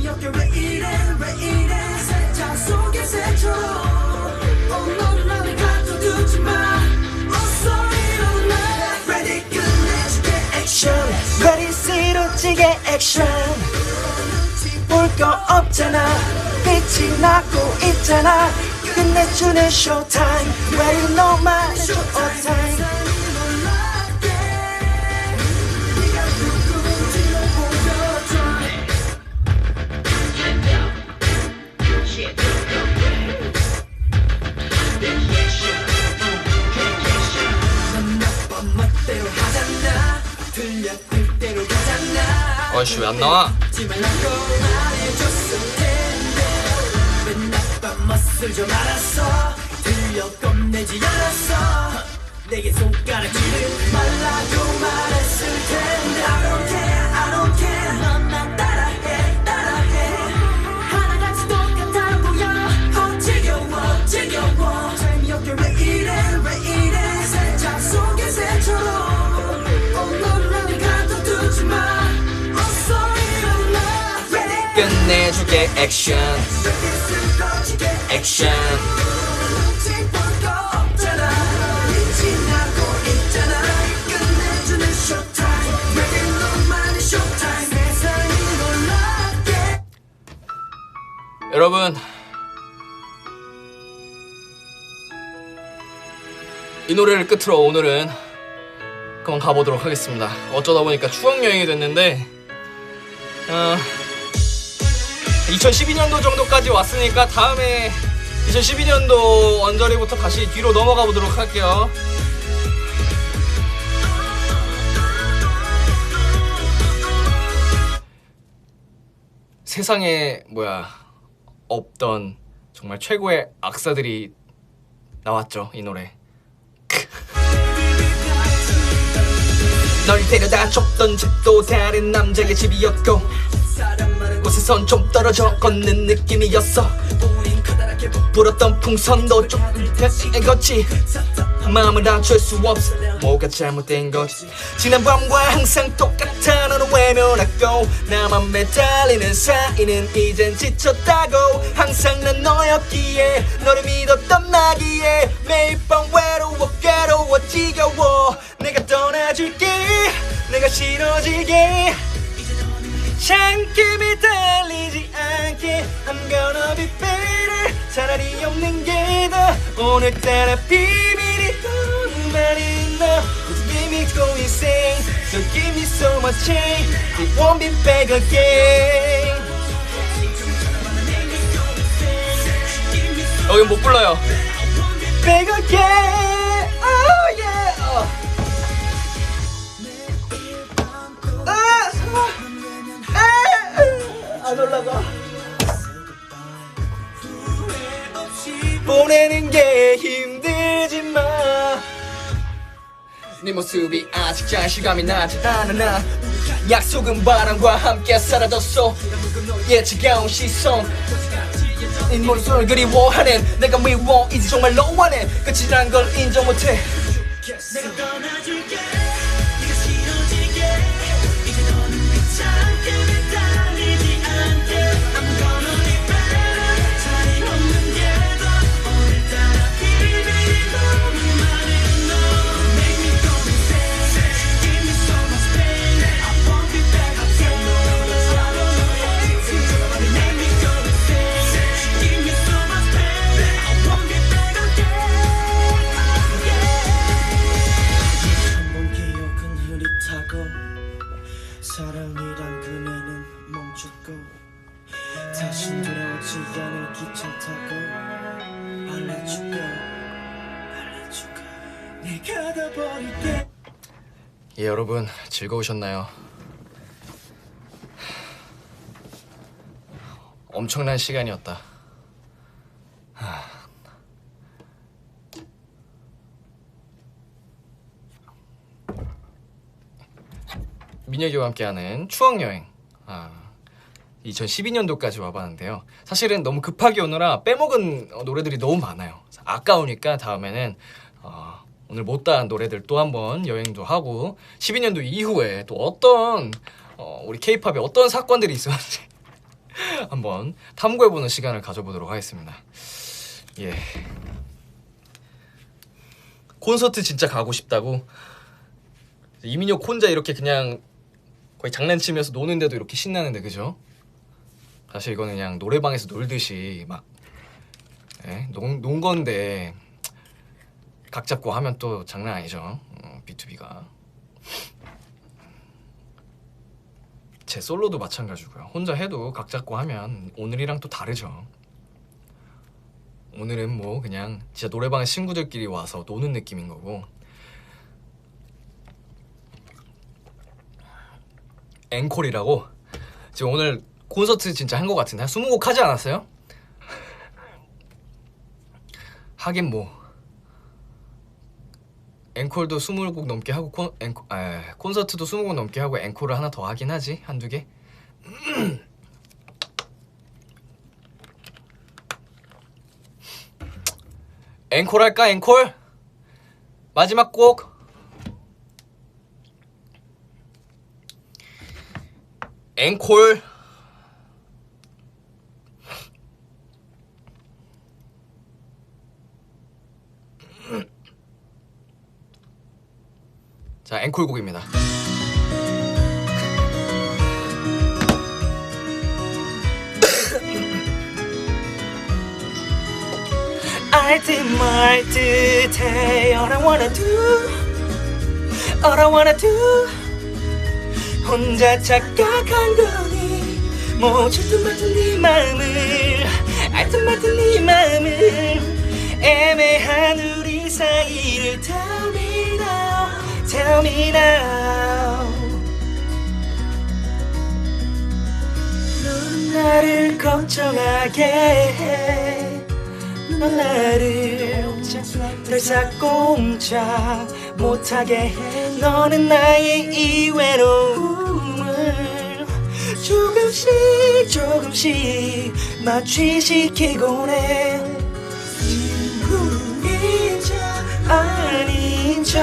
[SPEAKER 1] 베리스루지게 액션. 볼 거 없잖아. 빛이 나고 있잖아. 끝내주는 쇼타임. Ready no my showtime. 어이씨 왜 안 나와? 끝내줄게 액션 액션. 여러분 이 노래를 끝으로 오늘은 그만 가보도록 하겠습니다. 어쩌다 보니까 추억여행이 됐는데 2012년도 정도까지 왔으니까 다음에 2012년도 언저리부터 다시 뒤로 넘어가 보도록 할게요. 세상에 없던 정말 최고의 악사들이 나왔죠. 이 노래. 널 데려다 줬던 집도 다른 남자의 집이었고 곳에선 좀 떨어져 걷는 느낌이었어.
[SPEAKER 2] 불었던 풍선도 조금 된 거지 마음을 감출 수 없어 뭐가 잘못된 거지 지난 밤과 항상 똑같아 너는 외면하고 나만 매달리는 사이는 이젠 지쳤다고 항상 난 너였기에 너를 믿었던 나기에 매일 밤 외로워 괴로워 지겨워 내가 떠나줄게 내가 싫어지게 참게 달리지 않게 I'm gonna be better 차라리 없는 게 더 오늘따라 비밀이 너무 많은 너 Cause give me go insane So give me so much change It won't be back again
[SPEAKER 1] 여긴 못 불러요.
[SPEAKER 2] Back again Oh yeah 안 올라가 보내는 게 힘들지만 네 모습이 아직 잘 실감이 나지 않아 나 약속은 바람과 함께 사라졌어 예측해온 시선 네 모습을 그리워하는 내가 미워 이제 정말 너와는 끝이란 걸 인정 못해 내가 떠나줄게 네가 싫어지게 이제 너는 귀찮게 달리지 않게 I'm gonna be better 차이 없는 게더 오늘따라 비밀이 너무 많은 너 Make me go insane Give me so much pain I won't be back again No, I don't hate it Make me go insane Give me so much pain I won't be back again 한번 기억은 흐릿하고 사랑이란 그네는 멈췄고 다시 돌아오지 않을 기차 타고 I'll let you go I'll let you go 내가 다 버릴게
[SPEAKER 1] 예, 여러분 즐거우셨나요? 엄청난 시간이었다. 민혁이와 함께하는 추억여행 2012년도까지 와봤는데요. 사실은 너무 급하게 오느라 빼먹은 노래들이 너무 많아요. 아까우니까 다음에는 오늘 못다한 노래들 또 한번 여행도 하고 12년도 이후에 또 어떤 우리 K-팝에 어떤 사건들이 있었는지 한번 탐구해보는 시간을 가져보도록 하겠습니다. 예. 콘서트 진짜 가고 싶다고? 이민혁 혼자 이렇게 그냥 거의 장난치면서 노는데도 이렇게 신나는데 그죠? 사실 이거는 그냥 노래방에서 놀듯이 막 논 건데 각 잡고 하면 또 장난 아니죠. B2B가 제 솔로도 마찬가지고요. 혼자 해도 각 잡고 하면 오늘이랑 또 다르죠. 오늘은 뭐 그냥 진짜 노래방에 친구들끼리 와서 노는 느낌인 거고 앵콜이라고 지금 오늘 콘서트 진짜 한 거 같은데 한 20곡 하지 않았어요? 하긴 뭐 앵콜도 20곡 넘게 하고 콘서트도 20곡 넘게 하고 앵콜을 하나 더 하긴 하지 한두 개. 앵콜 할까 앵콜? 마지막 곡 앵콜. 자, 앵콜곡입니다.
[SPEAKER 2] 알듯 말듯 해 All I wanna do All I wanna do 혼자 착각한 거니 모질듯 말듯 네 마음을 알듯 말듯 네 마음을 애매한 우리 사이를 Tell me now Tell me now 넌 나를 걱정하게 해 넌 나를 들썩꼼짝 못하게 해 너는 나의 이 외로움을 조금씩 조금씩 마취시키곤 해 쳐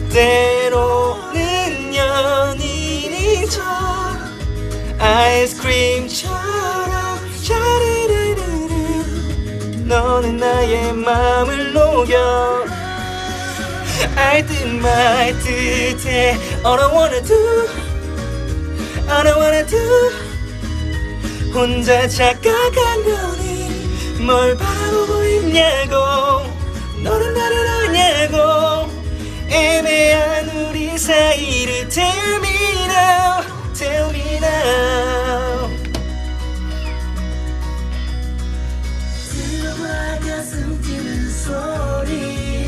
[SPEAKER 2] 때로는 연인이 쳐 아이스크림처럼 샤르르르르 너는 나의 맘을 녹여 알듯 말듯해 All I wanna do All I wanna do 혼자 착각한 거니 뭘 바라보고 있냐고 너는 나를 아냐고 애매한 우리 사이를 Tell me now Tell me now 들어봐 가슴 뛰는 소리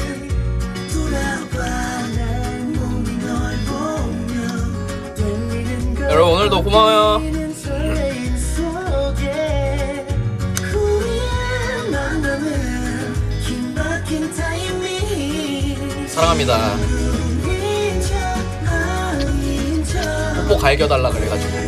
[SPEAKER 2] 돌아봐 난 몸이 널 보며 들리는 걸
[SPEAKER 1] 여러분 오늘도 고마워요.
[SPEAKER 2] 들리는 설레임 속에 우리의 만남은 긴박힌 타이밍
[SPEAKER 1] 사랑합니다. 뽀뽀 갈겨달라 그래가지고.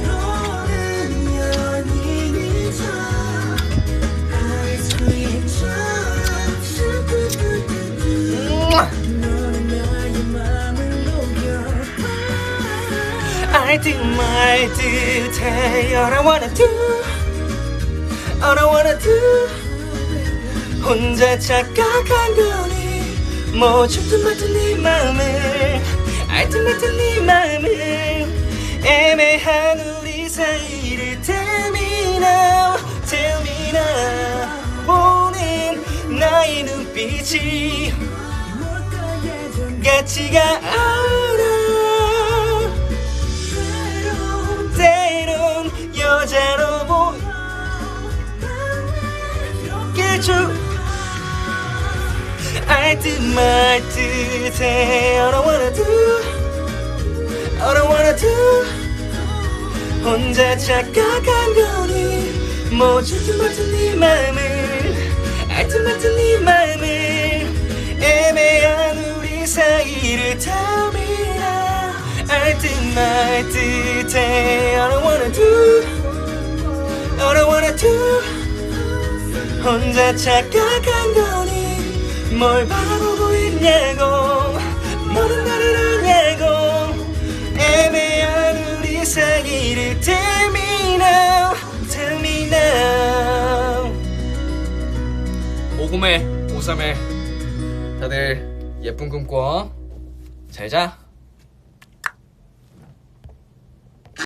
[SPEAKER 2] 알듯 말듯해 All I wanna do All I wanna do 혼자 착각한 거니 뭐 죽든 말든 네 맘을 알듯 말든 네 맘을 애매한 우리 사이를 Tell me now Tell me now 보는 나의 눈빛이 같지가 않아 때론 여자로 보여 깨줘 알듯 말듯해 All I wanna do All I wanna do 혼자 착각한 거니 뭐 죽든 말든 네 맘을 알듯 말든 네 맘을 애매한 우리 사이를 Tell me now 알듯 말듯해 All I wanna do All I wanna do 혼자 착각한 거니 뭘 바라보고 있냐고 너는 나를 아냐고 애매한 우리 사이를 Tell me now Tell me now
[SPEAKER 1] 오구매 오삼매 다들 예쁜 꿈 꿔. 잘 자.